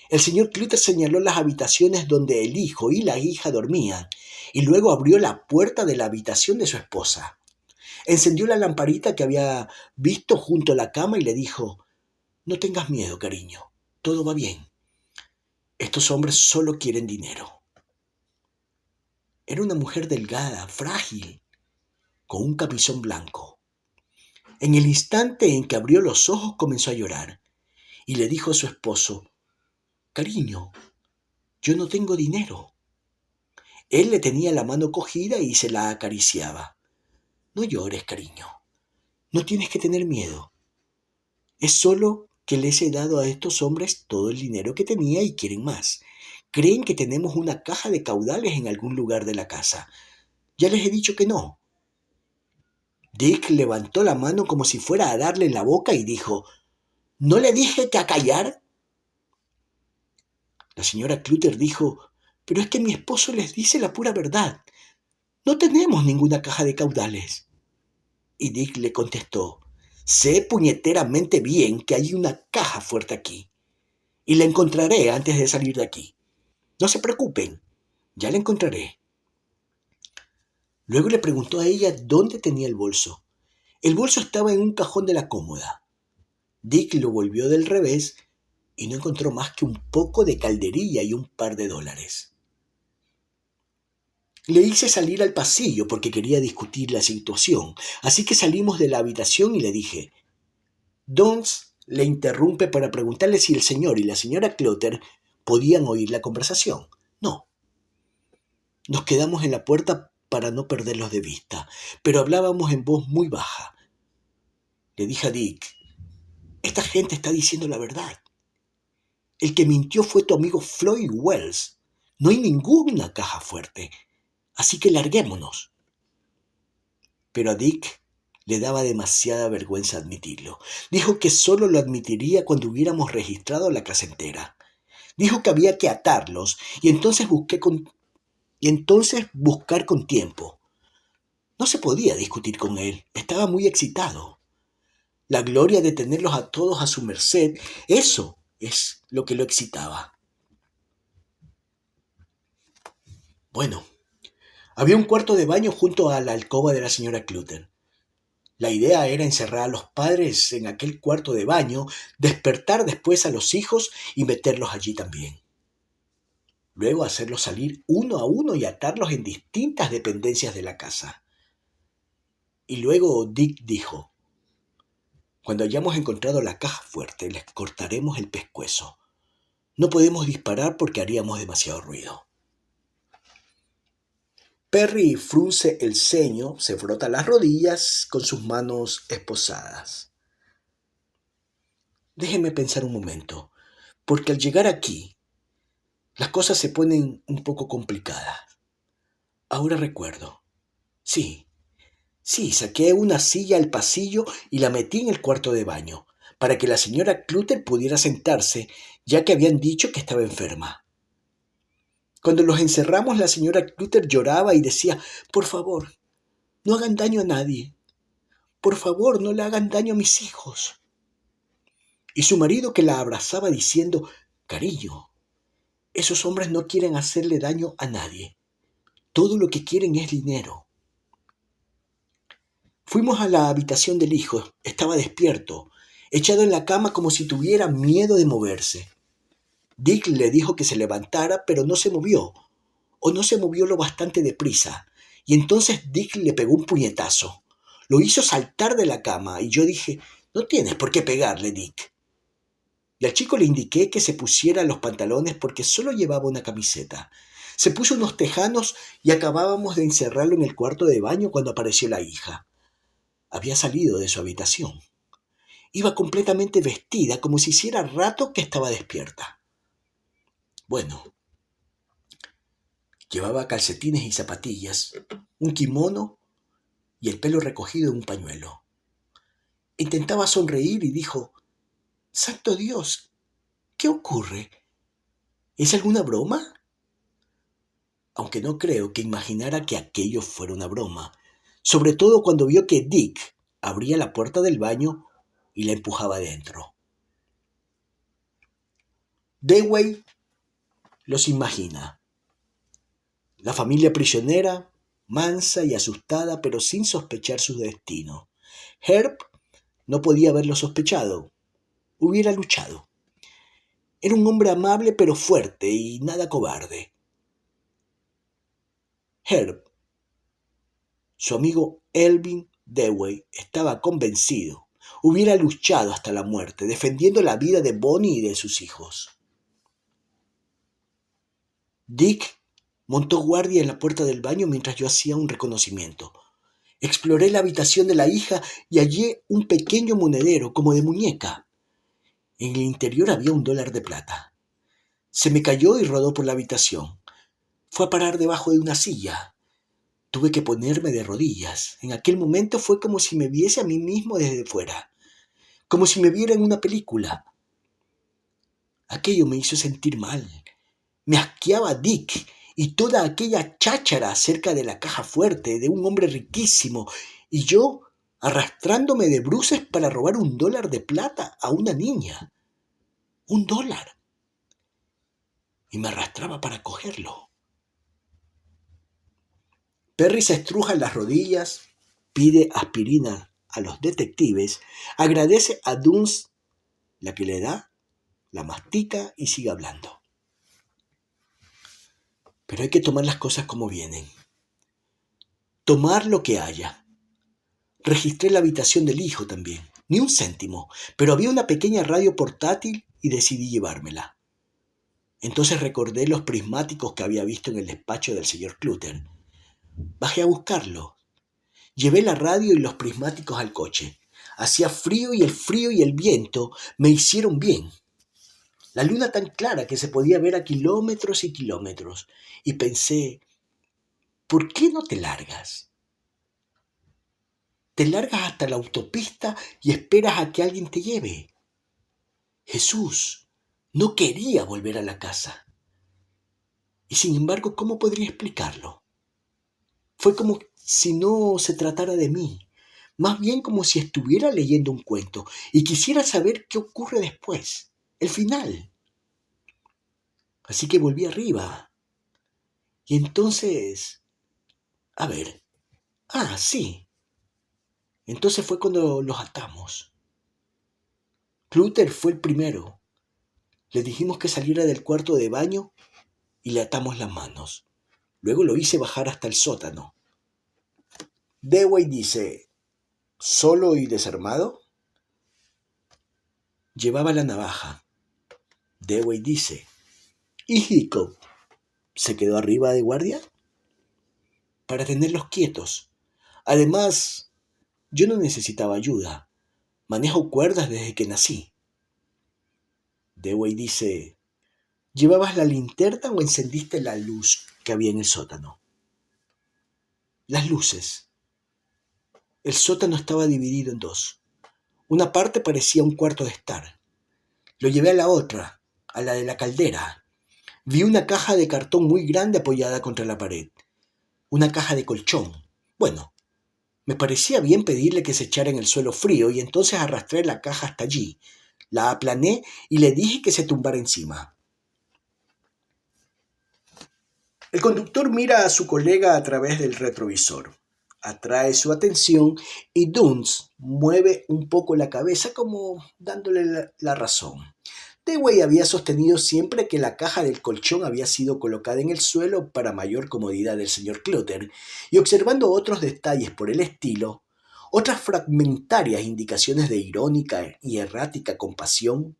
El señor Clutter señaló las habitaciones donde el hijo y la hija dormían y luego abrió la puerta de la habitación de su esposa. Encendió la lamparita que había visto junto a la cama y le dijo: «No tengas miedo, cariño. Todo va bien. Estos hombres solo quieren dinero». Era una mujer delgada, frágil, con un camisón blanco. En el instante en que abrió los ojos comenzó a llorar y le dijo a su esposo: «Cariño, yo no tengo dinero». Él le tenía la mano cogida y se la acariciaba. «No llores, cariño. No tienes que tener miedo. Es solo que les he dado a estos hombres todo el dinero que tenía y quieren más. Creen que tenemos una caja de caudales en algún lugar de la casa. Ya les he dicho que no». Dick levantó la mano como si fuera a darle en la boca y dijo: «¿No le dije que a callar?». La señora Clutter dijo: «Pero es que mi esposo les dice la pura verdad. No tenemos ninguna caja de caudales». Y Dick le contestó: «Sé puñeteramente bien que hay una caja fuerte aquí, y la encontraré antes de salir de aquí. No se preocupen, ya la encontraré». Luego le preguntó a ella dónde tenía el bolso. El bolso estaba en un cajón de la cómoda. Dick lo volvió del revés y no encontró más que un poco de calderilla y un par de $. Le hice salir al pasillo porque quería discutir la situación, así que salimos de la habitación y le dije: «Dons le interrumpe para preguntarle si el señor y la señora Clutter podían oír la conversación». «No». Nos quedamos en la puerta para no perderlos de vista, pero hablábamos en voz muy baja. Le dije a Dick: «Esta gente está diciendo la verdad. El que mintió fue tu amigo Floyd Wells. No hay ninguna caja fuerte, así que larguémonos». Pero a Dick le daba demasiada vergüenza admitirlo. Dijo que solo lo admitiría cuando hubiéramos registrado la casa entera. Dijo que había que atarlos y entonces buscar con tiempo. No se podía discutir con él, estaba muy excitado. La gloria de tenerlos a todos a su merced, eso es lo que lo excitaba. Bueno, había un cuarto de baño junto a la alcoba de la señora Clutter. La idea era encerrar a los padres en aquel cuarto de baño, despertar después a los hijos y meterlos allí también. Luego hacerlos salir uno a uno y atarlos en distintas dependencias de la casa. Y luego Dick dijo: «Cuando hayamos encontrado la caja fuerte, les cortaremos el pescuezo. No podemos disparar porque haríamos demasiado ruido». Perry frunce el ceño, se frota las rodillas con sus manos esposadas. «Déjeme pensar un momento, porque al llegar aquí Las cosas se ponen un poco complicadas. Ahora recuerdo. Sí, sí, saqué una silla al pasillo y la metí en el cuarto de baño, para que la señora Clutter pudiera sentarse, ya que habían dicho que estaba enferma. Cuando los encerramos, la señora Clutter lloraba y decía, por favor, no hagan daño a nadie. Por favor, no le hagan daño a mis hijos. Y su marido que la abrazaba diciendo, cariño, esos hombres no quieren hacerle daño a nadie. Todo lo que quieren es dinero. Fuimos a la habitación del hijo. Estaba despierto, echado en la cama como si tuviera miedo de moverse. Dick le dijo que se levantara, pero no se movió, o no se movió lo bastante deprisa. Y entonces Dick le pegó un puñetazo. Lo hizo saltar de la cama y yo dije, no tienes por qué pegarle, Dick. Y al chico le indiqué que se pusiera los pantalones porque solo llevaba una camiseta. Se puso unos tejanos y acabábamos de encerrarlo en el cuarto de baño cuando apareció la hija. Había salido de su habitación. Iba completamente vestida, como si hiciera rato que estaba despierta. Bueno, llevaba calcetines y zapatillas, un kimono y el pelo recogido en un pañuelo. Intentaba sonreír y dijo, «Santo Dios, ¿qué ocurre? ¿Es alguna broma?» Aunque no creo que imaginara que aquello fuera una broma, sobre todo cuando vio que Dick abría la puerta del baño y la empujaba dentro. Dewey los imagina. La familia prisionera, mansa y asustada, pero sin sospechar su destino. Herb no podía haberlo sospechado. Hubiera luchado. Era un hombre amable pero fuerte y nada cobarde. Herb, su amigo Elvin Dewey, estaba convencido. Hubiera luchado hasta la muerte, defendiendo la vida de Bonnie y de sus hijos. Dick montó guardia en la puerta del baño mientras yo hacía un reconocimiento. Exploré la habitación de la hija y hallé un pequeño monedero como de muñeca. En el interior había $1 de plata. Se me cayó y rodó por la habitación. Fue a parar debajo de una silla. Tuve que ponerme de rodillas. En aquel momento fue como si me viese a mí mismo desde fuera, como si me viera en una película. Aquello me hizo sentir mal. Me asqueaba Dick y toda aquella cháchara acerca de la caja fuerte, de un hombre riquísimo, y yo arrastrándome de bruces para robar $1 de plata a una niña. $1. Y me arrastraba para cogerlo. Perry se estruja en las rodillas, pide aspirina a los detectives, agradece a Dunst la que le da, la mastica y sigue hablando. Pero hay que tomar las cosas como vienen. Tomar lo que haya. Registré la habitación del hijo también. Ni un céntimo, pero había una pequeña radio portátil y decidí llevármela. Entonces recordé los prismáticos que había visto en el despacho del señor Clutter. Bajé a buscarlo. Llevé la radio y los prismáticos al coche. Hacía frío y el viento me hicieron bien. La luna tan clara que se podía ver a kilómetros y kilómetros. Y pensé, ¿por qué no te largas? Te largas hasta la autopista y esperas a que alguien te lleve. Jesús no quería volver a la casa. Y sin embargo, ¿cómo podría explicarlo? Fue como si no se tratara de mí, más bien como si estuviera leyendo un cuento y quisiera saber qué ocurre después, el final. Así que volví arriba. Y entonces, a ver, sí. Entonces fue cuando los atamos. Clutter fue el primero. Le dijimos que saliera del cuarto de baño y le atamos las manos. Luego lo hice bajar hasta el sótano. Dewey dice, ¿solo y desarmado? Llevaba la navaja. Dewey dice, ¿y Hickok se quedó arriba de guardia? Para tenerlos quietos. Además, yo no necesitaba ayuda. Manejo cuerdas desde que nací. Dewey dice, ¿Llevabas la linterna o encendiste la luz que había en el sótano? Las luces. El sótano estaba dividido en dos. Una parte parecía un cuarto de estar. Lo llevé a la otra, a la de la caldera. Vi una caja de cartón muy grande apoyada contra la pared. Una caja de colchón. Bueno, me parecía bien pedirle que se echara en el suelo frío y entonces arrastré la caja hasta allí. La aplané y le dije que se tumbara encima. El conductor mira a su colega a través del retrovisor. Atrae su atención y Duns mueve un poco la cabeza como dándole la razón. Dewey había sostenido siempre que la caja del colchón había sido colocada en el suelo para mayor comodidad del señor Clutter, y observando otros detalles por el estilo, otras fragmentarias indicaciones de irónica y errática compasión,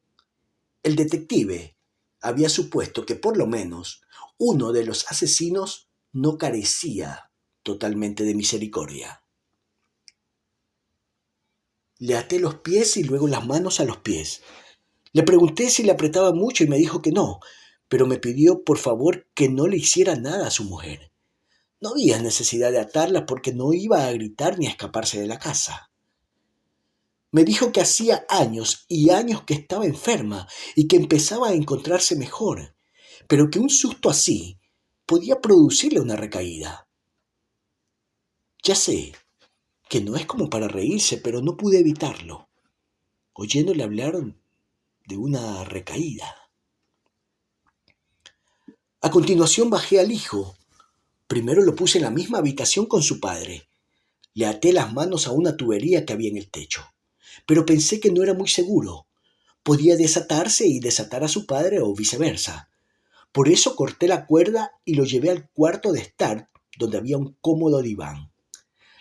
el detective había supuesto que por lo menos uno de los asesinos no carecía totalmente de misericordia. Le até los pies y luego las manos a los pies. Le pregunté si le apretaba mucho y me dijo que no, pero me pidió por favor que no le hiciera nada a su mujer. No había necesidad de atarla porque no iba a gritar ni a escaparse de la casa. Me dijo que hacía años y años que estaba enferma y que empezaba a encontrarse mejor, pero que un susto así podía producirle una recaída. Ya sé que no es como para reírse, pero no pude evitarlo, oyéndole hablar de una recaída. A continuación bajé al hijo. Primero lo puse en la misma habitación con su padre. Le até las manos a una tubería que había en el techo, pero pensé que no era muy seguro. Podía desatarse y desatar a su padre o viceversa. Por eso corté la cuerda y lo llevé al cuarto de estar, donde había un cómodo diván.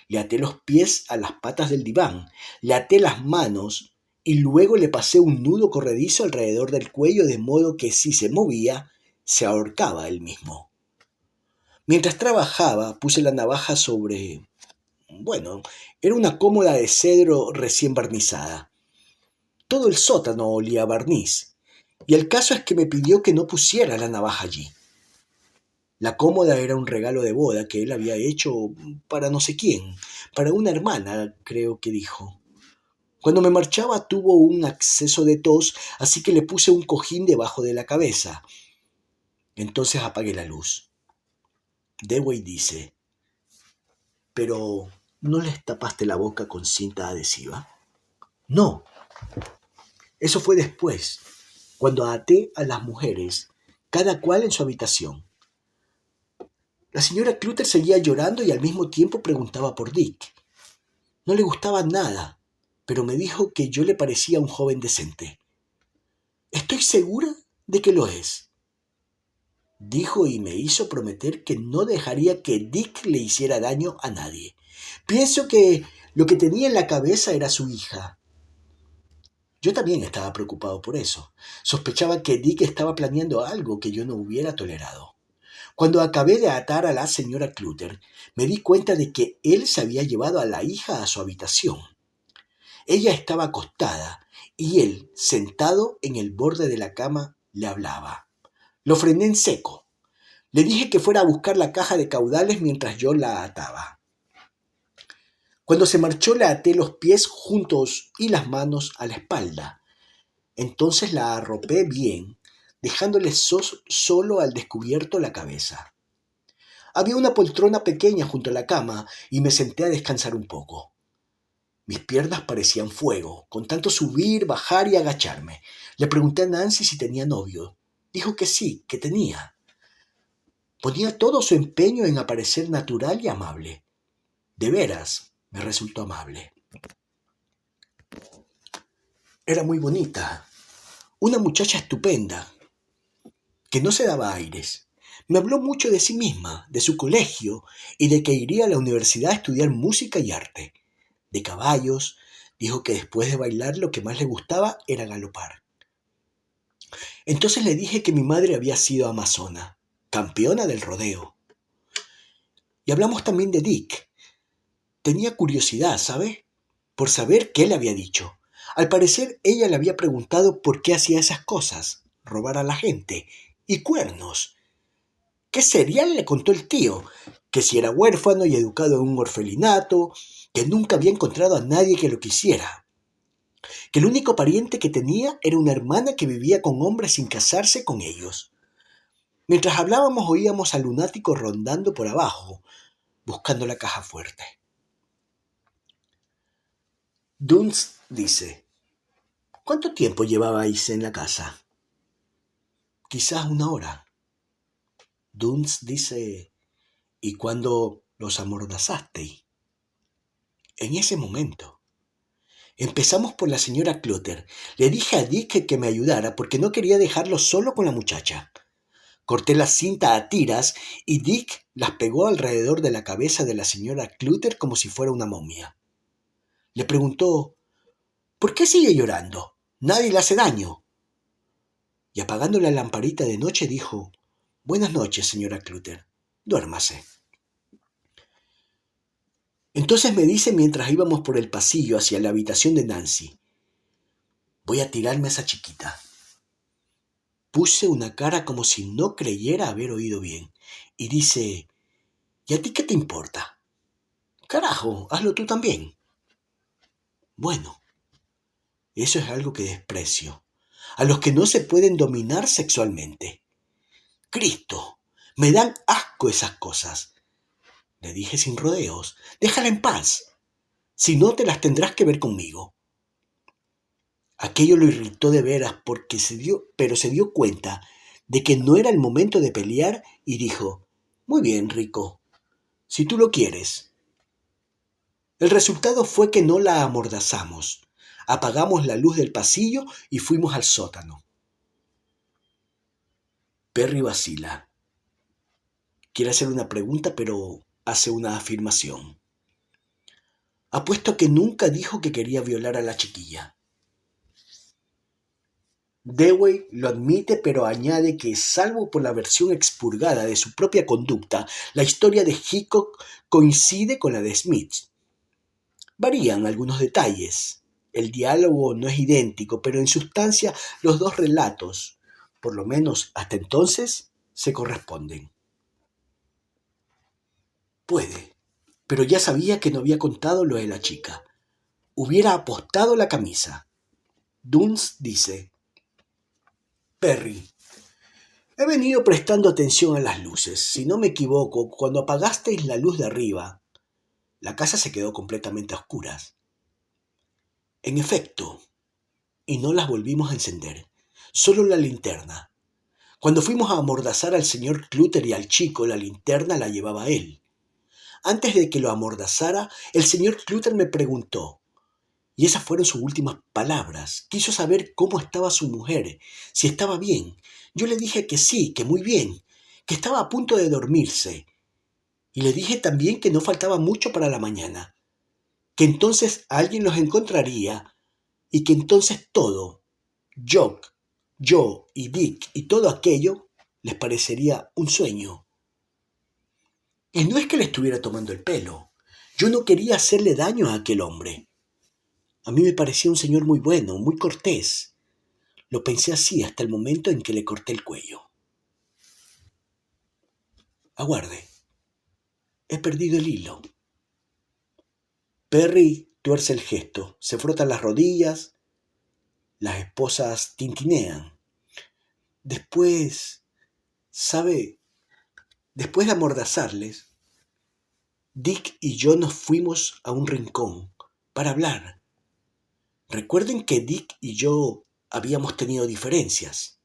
Le até los pies a las patas del diván, le até las manos y luego le pasé un nudo corredizo alrededor del cuello de modo que si se movía, se ahorcaba él mismo. Mientras trabajaba, puse la navaja sobre... Bueno, era una cómoda de cedro recién barnizada. Todo el sótano olía a barniz, y el caso es que me pidió que no pusiera la navaja allí. La cómoda era un regalo de boda que él había hecho para no sé quién, para una hermana, creo que dijo. Cuando me marchaba tuvo un acceso de tos, así que le puse un cojín debajo de la cabeza. Entonces apagué la luz. Dewey dice, ¿pero no les tapaste la boca con cinta adhesiva? No, eso fue después, cuando até a las mujeres, cada cual en su habitación. La señora Clutter seguía llorando y al mismo tiempo preguntaba por Dick. No le gustaba nada, pero me dijo que yo le parecía un joven decente. Estoy segura de que lo es, dijo y me hizo prometer que no dejaría que Dick le hiciera daño a nadie. Pienso que lo que tenía en la cabeza era su hija. Yo también estaba preocupado por eso. Sospechaba que Dick estaba planeando algo que yo no hubiera tolerado. Cuando acabé de atar a la señora Clutter, me di cuenta de que él se había llevado a la hija a su habitación. Ella estaba acostada y él, sentado en el borde de la cama, le hablaba. Lo frené en seco. Le dije que fuera a buscar la caja de caudales mientras yo la ataba. Cuando se marchó le até los pies juntos y las manos a la espalda. Entonces la arropé bien, dejándole solo al descubierto la cabeza. Había una poltrona pequeña junto a la cama y me senté a descansar un poco. Mis piernas parecían fuego, con tanto subir, bajar y agacharme. Le pregunté a Nancy si tenía novio. Dijo que sí, que tenía. Ponía todo su empeño en aparecer natural y amable. De veras, me resultó amable. Era muy bonita, una muchacha estupenda, que no se daba aires. Me habló mucho de sí misma, de su colegio y de que iría a la universidad a estudiar música y arte. De caballos, dijo que después de bailar lo que más le gustaba era galopar. Entonces le dije que mi madre había sido amazona, campeona del rodeo. Y hablamos también de Dick. Tenía curiosidad, ¿sabe? Por saber qué le había dicho. Al parecer ella le había preguntado por qué hacía esas cosas, robar a la gente, y cuernos. ¿Qué serial? Le contó el tío, que si era huérfano y educado en un orfelinato, que nunca había encontrado a nadie que lo quisiera, que el único pariente que tenía era una hermana que vivía con hombres sin casarse con ellos. Mientras hablábamos oíamos al lunático rondando por abajo, buscando la caja fuerte. Dunst dice: ¿cuánto tiempo llevabais en la casa? Quizás 1 hora. Dunst dice: ¿y cuándo los amordazasteis? En ese momento. Empezamos por la señora Clutter. Le dije a Dick que me ayudara porque no quería dejarlo solo con la muchacha. Corté la cinta a tiras y Dick las pegó alrededor de la cabeza de la señora Clutter como si fuera una momia. Le preguntó: ¿por qué sigue llorando? Nadie le hace daño. Y apagando la lamparita de noche dijo: buenas noches, señora Clutter. Duérmase. Entonces me dice mientras íbamos por el pasillo hacia la habitación de Nancy: voy a tirarme a esa chiquita. Puse una cara como si no creyera haber oído bien. Y dice: ¿y a ti qué te importa? Carajo, hazlo tú también. Bueno, eso es algo que desprecio. A los que no se pueden dominar sexualmente. Cristo, me dan asco esas cosas. Le dije sin rodeos: déjala en paz. Si no, te las tendrás que ver conmigo. Aquello lo irritó de veras pero se dio cuenta de que no era el momento de pelear y dijo: muy bien, Rico, si tú lo quieres. El resultado fue que no la amordazamos. Apagamos la luz del pasillo y fuimos al sótano. Perry vacila. Quiere hacer una pregunta, pero hace una afirmación. Apuesto que nunca dijo que quería violar a la chiquilla. Dewey lo admite, pero añade que, salvo por la versión expurgada de su propia conducta, la historia de Hickok coincide con la de Smith. Varían algunos detalles. El diálogo no es idéntico, pero en sustancia los dos relatos, por lo menos hasta entonces, se corresponden. Puede, pero ya sabía que no había contado lo de la chica. Hubiera apostado la camisa. Dunst dice: Perry, he venido prestando atención a las luces. Si no me equivoco, cuando apagasteis la luz de arriba, la casa se quedó completamente a oscuras. En efecto, y no las volvimos a encender, solo la linterna. Cuando fuimos a amordazar al señor Clutter y al chico, la linterna la llevaba él. Antes de que lo amordazara, el señor Clutter me preguntó, y esas fueron sus últimas palabras. Quiso saber cómo estaba su mujer, si estaba bien. Yo le dije que sí, que muy bien, que estaba a punto de dormirse. Y le dije también que no faltaba mucho para la mañana, que entonces alguien los encontraría y que entonces todo, Jock, yo y Dick y todo aquello, les parecería un sueño. Y no es que le estuviera tomando el pelo. Yo no quería hacerle daño a aquel hombre. A mí me parecía un señor muy bueno, muy cortés. Lo pensé así hasta el momento en que le corté el cuello. Aguarde. He perdido el hilo. Perry tuerce el gesto, se frota las rodillas, las esposas tintinean. Después, ¿sabe? Después de amordazarles, Dick y yo nos fuimos a un rincón para hablar. Recuerden que Dick y yo habíamos tenido diferencias.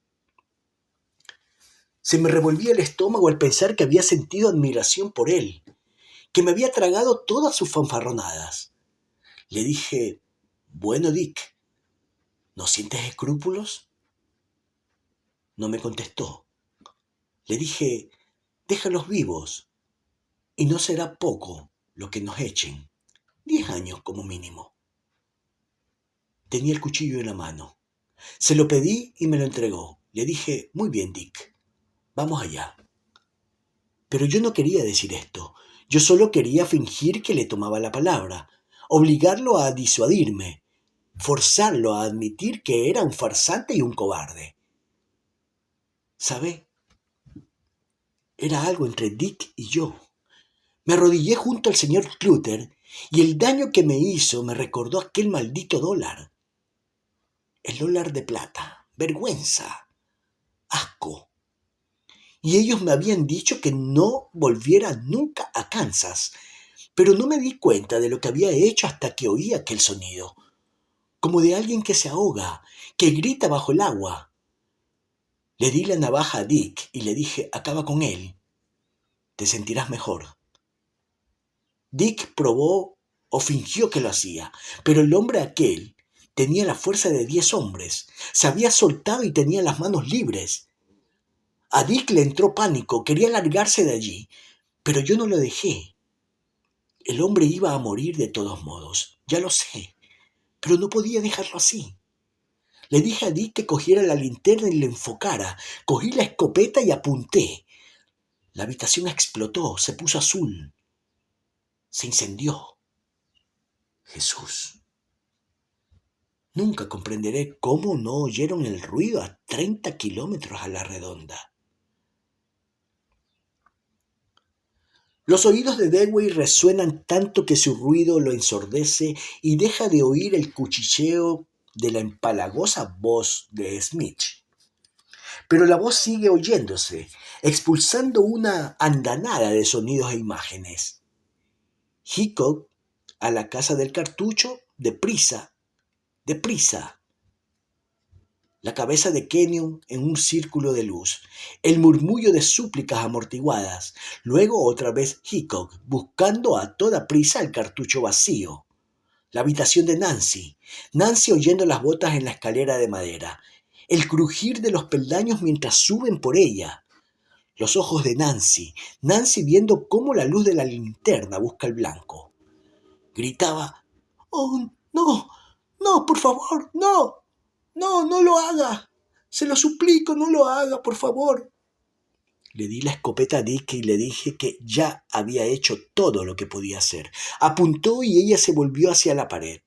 Se me revolvía el estómago al pensar que había sentido admiración por él, que me había tragado todas sus fanfarronadas. Le dije: bueno, Dick, ¿no sientes escrúpulos? No me contestó. Le dije: déjalos vivos, y no será poco lo que nos echen. 10 años como mínimo. Tenía el cuchillo en la mano. Se lo pedí y me lo entregó. Le dije: muy bien, Dick, vamos allá. Pero yo no quería decir esto. Yo solo quería fingir que le tomaba la palabra, obligarlo a disuadirme, forzarlo a admitir que era un farsante y un cobarde. ¿Sabe? Era algo entre Dick y yo. Me arrodillé junto al señor Clutter y el daño que me hizo me recordó aquel maldito dólar. El dólar de plata. Vergüenza. Asco. Y ellos me habían dicho que no volviera nunca a Kansas, pero no me di cuenta de lo que había hecho hasta que oí aquel sonido, como de alguien que se ahoga, que grita bajo el agua. Le di la navaja a Dick y le dije, acaba con él, te sentirás mejor. Dick probó o fingió que lo hacía, pero el hombre aquel tenía la fuerza de 10 hombres, se había soltado y tenía las manos libres. A Dick le entró pánico, quería largarse de allí, pero yo no lo dejé. El hombre iba a morir de todos modos, ya lo sé, pero no podía dejarlo así. Le dije a Dick que cogiera la linterna y le enfocara. Cogí la escopeta y apunté. La habitación explotó, se puso azul. Se incendió. Jesús. Nunca comprenderé cómo no oyeron el ruido a 30 kilómetros a la redonda. Los oídos de Dewey resuenan tanto que su ruido lo ensordece y deja de oír el cuchicheo de la empalagosa voz de Smith. Pero la voz sigue oyéndose, expulsando una andanada de sonidos e imágenes. Hickok a la casa del cartucho, deprisa, deprisa. La cabeza de Kenyon en un círculo de luz, el murmullo de súplicas amortiguadas, luego otra vez Hickok buscando a toda prisa el cartucho vacío. La habitación de Nancy, Nancy oyendo las botas en la escalera de madera, el crujir de los peldaños mientras suben por ella. Los ojos de Nancy, Nancy viendo cómo la luz de la linterna busca el blanco. Gritaba, «¡Oh, no! ¡No, por favor, no! ¡No, no lo haga! Se lo suplico, no lo haga, por favor!». Le di la escopeta a Dick y le dije que ya había hecho todo lo que podía hacer. Apuntó y ella se volvió hacia la pared.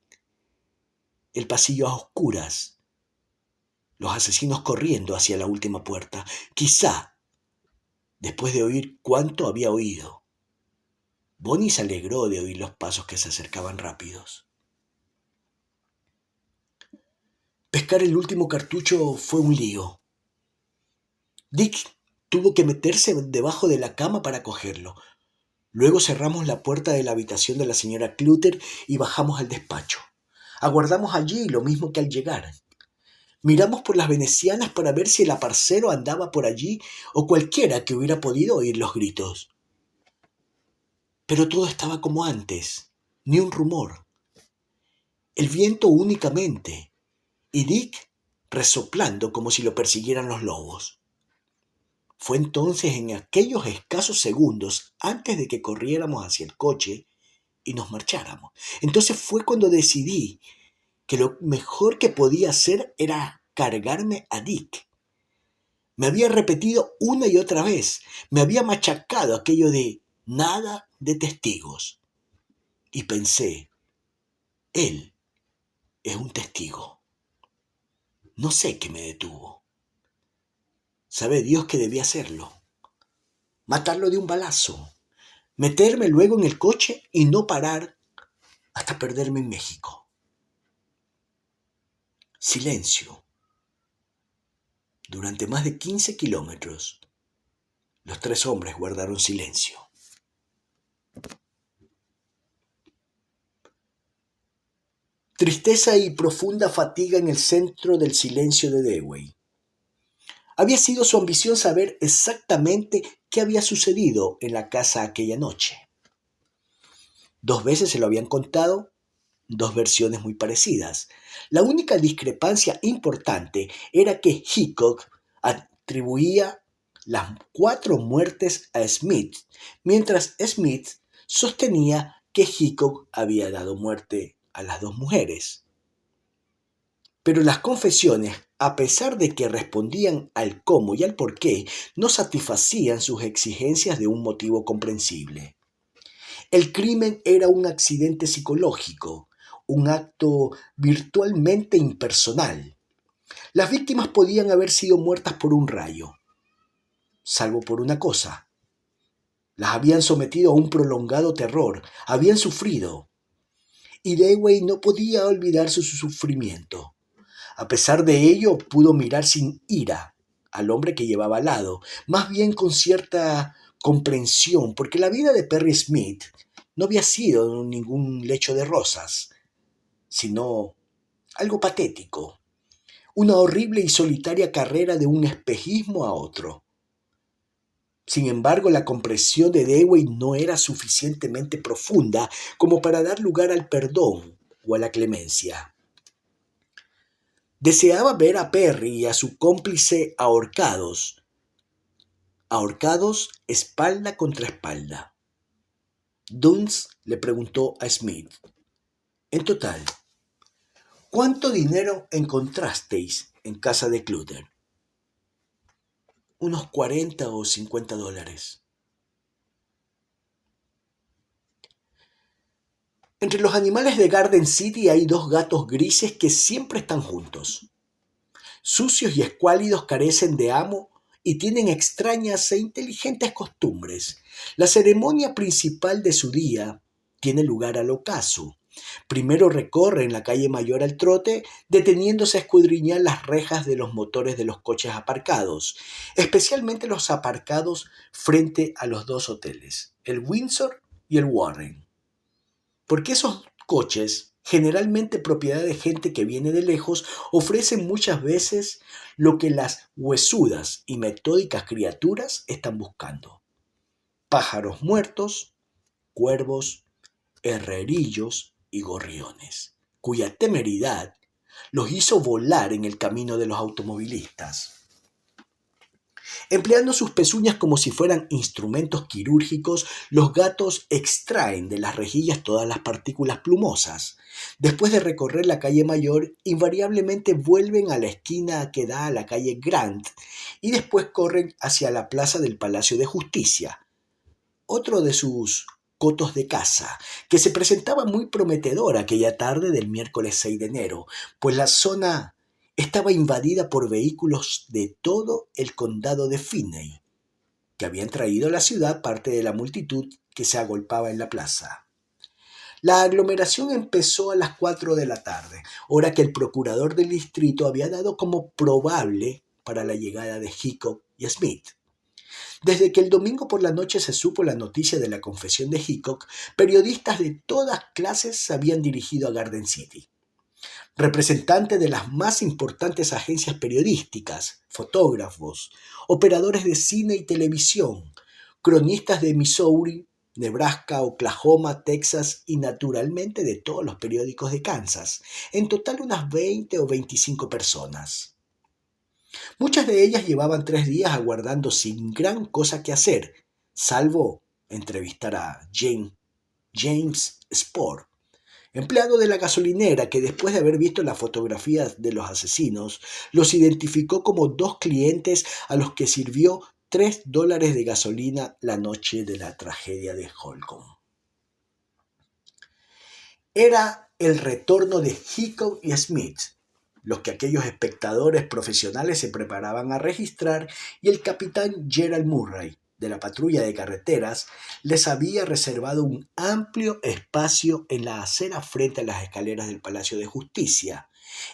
El pasillo a oscuras. Los asesinos corriendo hacia la última puerta. Quizá, después de oír cuánto había oído. Bonnie se alegró de oír los pasos que se acercaban rápidos. Pescar el último cartucho fue un lío. Dick tuvo que meterse debajo de la cama para cogerlo. Luego cerramos la puerta de la habitación de la señora Clutter y bajamos al despacho. Aguardamos allí lo mismo que al llegar. Miramos por las venecianas para ver si el aparcero andaba por allí o cualquiera que hubiera podido oír los gritos. Pero todo estaba como antes, ni un rumor. El viento únicamente, y Dick resoplando como si lo persiguieran los lobos. Fue entonces en aquellos escasos segundos antes de que corriéramos hacia el coche y nos marcháramos. Entonces fue cuando decidí que lo mejor que podía hacer era cargarme a Dick. Me había repetido una y otra vez, me había machacado aquello de nada de testigos. Y pensé, él es un testigo. No sé qué me detuvo. Sabe Dios que debía hacerlo. Matarlo de un balazo. Meterme luego en el coche y no parar hasta perderme en México. Silencio. Durante más de 15 kilómetros, los tres hombres guardaron silencio. Tristeza y profunda fatiga en el centro del silencio de Dewey. Había sido su ambición saber exactamente qué había sucedido en la casa aquella noche. 2 veces se lo habían contado, 2 versiones muy parecidas. La única discrepancia importante era que Hickok atribuía las 4 muertes a Smith, mientras Smith sostenía que Hickok había dado muerte a las 2 mujeres. Pero las confesiones, a pesar de que respondían al cómo y al por qué, no satisfacían sus exigencias de un motivo comprensible. El crimen era un accidente psicológico, un acto virtualmente impersonal. Las víctimas podían haber sido muertas por un rayo, salvo por una cosa. Las habían sometido a un prolongado terror, habían sufrido, y Dewey no podía olvidarse su sufrimiento. A pesar de ello, pudo mirar sin ira al hombre que llevaba al lado, más bien con cierta comprensión, porque la vida de Perry Smith no había sido ningún lecho de rosas, sino algo patético, una horrible y solitaria carrera de un espejismo a otro. Sin embargo, la comprensión de Dewey no era suficientemente profunda como para dar lugar al perdón o a la clemencia. Deseaba ver a Perry y a su cómplice ahorcados espalda contra espalda. Dunst le preguntó a Smith: en total, ¿cuánto dinero encontrasteis en casa de Clutter? Unos 40 o 50 dólares. Entre los animales de Garden City hay dos gatos grises que siempre están juntos. Sucios y escuálidos, carecen de amo y tienen extrañas e inteligentes costumbres. La ceremonia principal de su día tiene lugar al ocaso. Primero recorren la calle mayor al trote, deteniéndose a escudriñar las rejas de los motores de los coches aparcados, especialmente los aparcados frente a los dos hoteles, el Windsor y el Warren. Porque esos coches, generalmente propiedad de gente que viene de lejos, ofrecen muchas veces lo que las huesudas y metódicas criaturas están buscando: pájaros muertos, cuervos, herrerillos y gorriones, cuya temeridad los hizo volar en el camino de los automovilistas. Empleando sus pezuñas como si fueran instrumentos quirúrgicos, los gatos extraen de las rejillas todas las partículas plumosas. Después de recorrer la calle mayor, invariablemente vuelven a la esquina que da a la calle Grant y después corren hacia la plaza del Palacio de Justicia, otro de sus cotos de caza, que se presentaba muy prometedor aquella tarde del miércoles 6 de enero, pues la zona estaba invadida por vehículos de todo el condado de Finney, que habían traído a la ciudad parte de la multitud que se agolpaba en la plaza. La aglomeración empezó a las 4 de la tarde, hora que el procurador del distrito había dado como probable para la llegada de Hickok y Smith. Desde que el domingo por la noche se supo la noticia de la confesión de Hickok, periodistas de todas clases se habían dirigido a Garden City. Representantes de las más importantes agencias periodísticas, fotógrafos, operadores de cine y televisión, cronistas de Missouri, Nebraska, Oklahoma, Texas y naturalmente de todos los periódicos de Kansas, en total unas 20 o 25 personas. Muchas de ellas llevaban 3 días aguardando sin gran cosa que hacer, salvo entrevistar a James Spore, empleado de la gasolinera, que después de haber visto las fotografías de los asesinos, los identificó como dos clientes a los que sirvió $3 de gasolina la noche de la tragedia de Holcomb. Era el retorno de Hickok y Smith, los que aquellos espectadores profesionales se preparaban a registrar, y el capitán Gerald Murray, de la patrulla de carreteras, les había reservado un amplio espacio en la acera frente a las escaleras del Palacio de Justicia,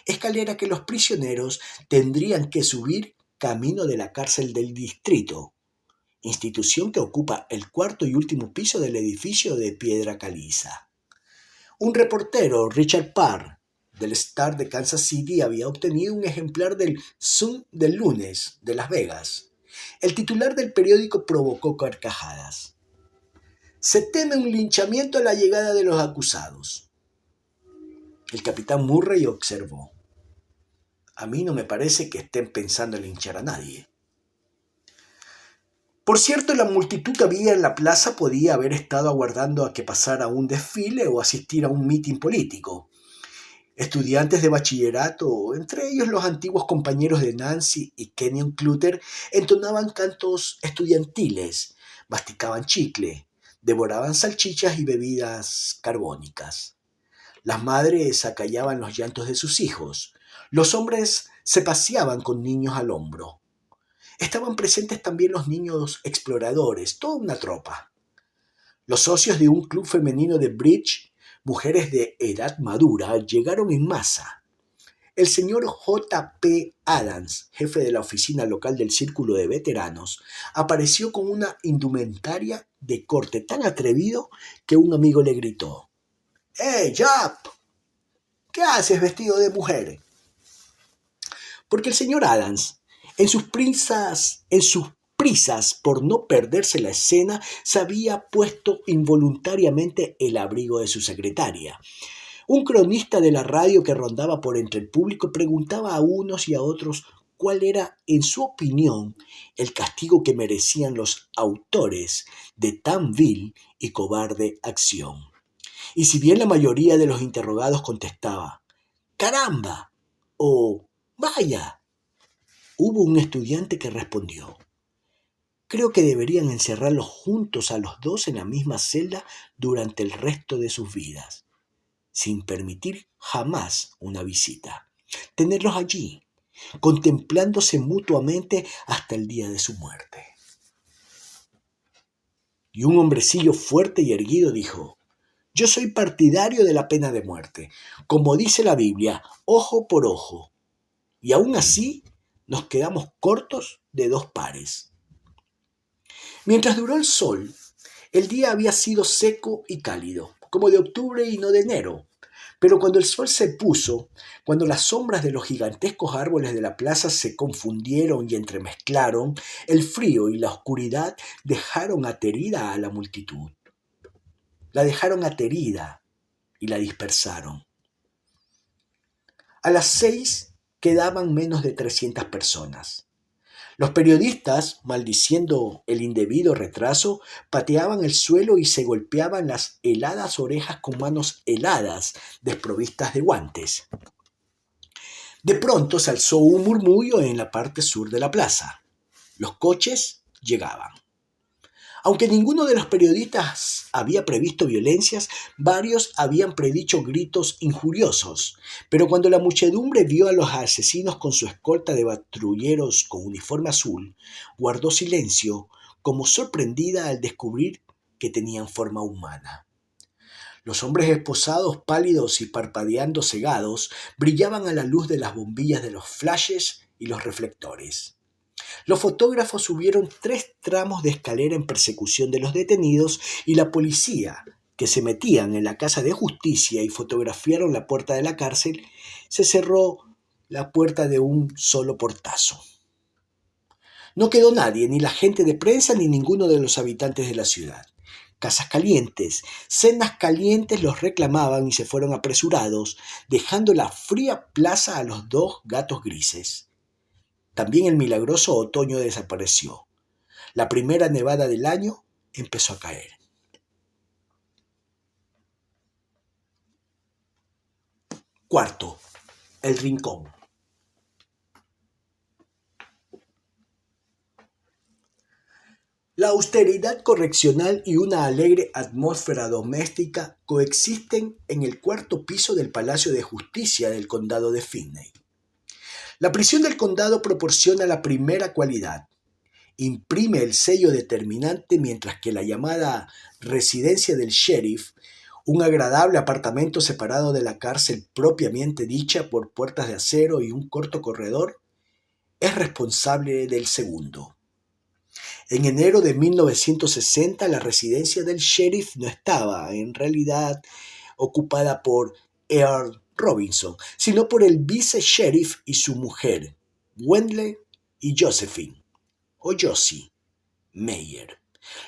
escalera que los prisioneros tendrían que subir camino de la cárcel del distrito, institución que ocupa el cuarto y último piso del edificio de piedra caliza. Un reportero, Richard Parr, del Star de Kansas City, había obtenido un ejemplar del Sun del lunes de Las Vegas. El titular del periódico provocó carcajadas. Se teme un linchamiento a la llegada de los acusados. El capitán Murray observó: a mí no me parece que estén pensando en linchar a nadie. Por cierto, la multitud que había en la plaza podía haber estado aguardando a que pasara un desfile o asistir a un mitin político. Estudiantes de bachillerato, entre ellos los antiguos compañeros de Nancy y Kenyon Clutter, entonaban cantos estudiantiles, masticaban chicle, devoraban salchichas y bebidas carbónicas. Las madres acallaban los llantos de sus hijos. Los hombres se paseaban con niños al hombro. Estaban presentes también los niños exploradores, toda una tropa. Los socios de un club femenino de bridge, mujeres de edad madura, llegaron en masa. El señor J. P. Adams, jefe de la oficina local del Círculo de Veteranos, apareció con una indumentaria de corte tan atrevido que un amigo le gritó: «¡Hey, Jap! ¿Qué haces vestido de mujer?». Porque el señor Adams, en sus prisas por no perderse la escena, se había puesto involuntariamente el abrigo de su secretaria. Un cronista de la radio que rondaba por entre el público preguntaba a unos y a otros cuál era, en su opinión, el castigo que merecían los autores de tan vil y cobarde acción. Y si bien la mayoría de los interrogados contestaba «¡Caramba!» o «¡Vaya!», hubo un estudiante que respondió: «Creo que deberían encerrarlos juntos a los dos en la misma celda durante el resto de sus vidas, sin permitir jamás una visita. Tenerlos allí, contemplándose mutuamente hasta el día de su muerte». Y un hombrecillo fuerte y erguido dijo: «Yo soy partidario de la pena de muerte. Como dice la Biblia, ojo por ojo. Y aún así nos quedamos cortos de 2 pares». Mientras duró el sol, el día había sido seco y cálido, como de octubre y no de enero. Pero cuando el sol se puso, cuando las sombras de los gigantescos árboles de la plaza se confundieron y entremezclaron, el frío y la oscuridad dejaron aterida a la multitud. La dejaron aterida y la dispersaron. A las 6 quedaban menos de 300 personas. Los periodistas, maldiciendo el indebido retraso, pateaban el suelo y se golpeaban las heladas orejas con manos heladas, desprovistas de guantes. De pronto se alzó un murmullo en la parte sur de la plaza. Los coches llegaban. Aunque ninguno de los periodistas había previsto violencias, varios habían predicho gritos injuriosos. Pero cuando la muchedumbre vio a los asesinos con su escolta de patrulleros con uniforme azul, guardó silencio, como sorprendida al descubrir que tenían forma humana. Los hombres esposados, pálidos y parpadeando cegados, brillaban a la luz de las bombillas de los flashes y los reflectores. Los fotógrafos subieron 3 tramos de escalera en persecución de los detenidos y la policía, que se metían en la casa de justicia y fotografiaron la puerta de la cárcel, se cerró la puerta de un solo portazo. No quedó nadie, ni la gente de prensa ni ninguno de los habitantes de la ciudad. Casas calientes, cenas calientes los reclamaban y se fueron apresurados, dejando la fría plaza a los 2 gatos grises. También el milagroso otoño desapareció. La primera nevada del año empezó a caer. Cuarto, el rincón. La austeridad correccional y una alegre atmósfera doméstica coexisten en el 4º piso del Palacio de Justicia del Condado de Finney. La prisión del condado proporciona la primera cualidad. Imprime el sello determinante, mientras que la llamada residencia del sheriff, un agradable apartamento separado de la cárcel propiamente dicha por puertas de acero y un corto corredor, es responsable del segundo. En enero de 1960, la residencia del sheriff no estaba, en realidad, ocupada por Earl Robinson, sino por el vice-sheriff y su mujer, Wendell y Josephine, o Josie, Meyer.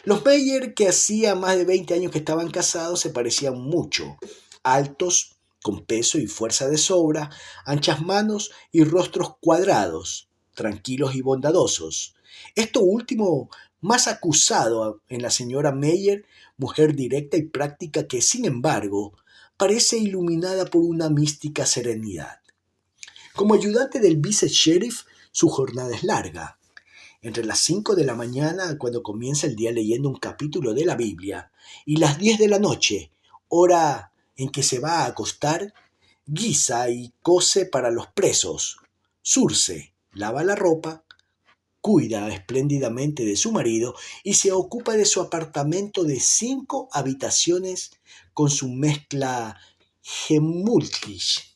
Los Meyer, que hacía más de 20 años que estaban casados, se parecían mucho. Altos, con peso y fuerza de sobra, anchas manos y rostros cuadrados, tranquilos y bondadosos. Esto último más acusado en la señora Meyer, mujer directa y práctica que, sin embargo, parece iluminada por una mística serenidad. Como ayudante del vice-sheriff, su jornada es larga. Entre las 5 de la mañana, cuando comienza el día leyendo un capítulo de la Biblia, y las 10 de la noche, hora en que se va a acostar, guisa y cose para los presos, zurce, lava la ropa, cuida espléndidamente de su marido y se ocupa de su apartamento de 5 habitaciones con su mezcla gemütlich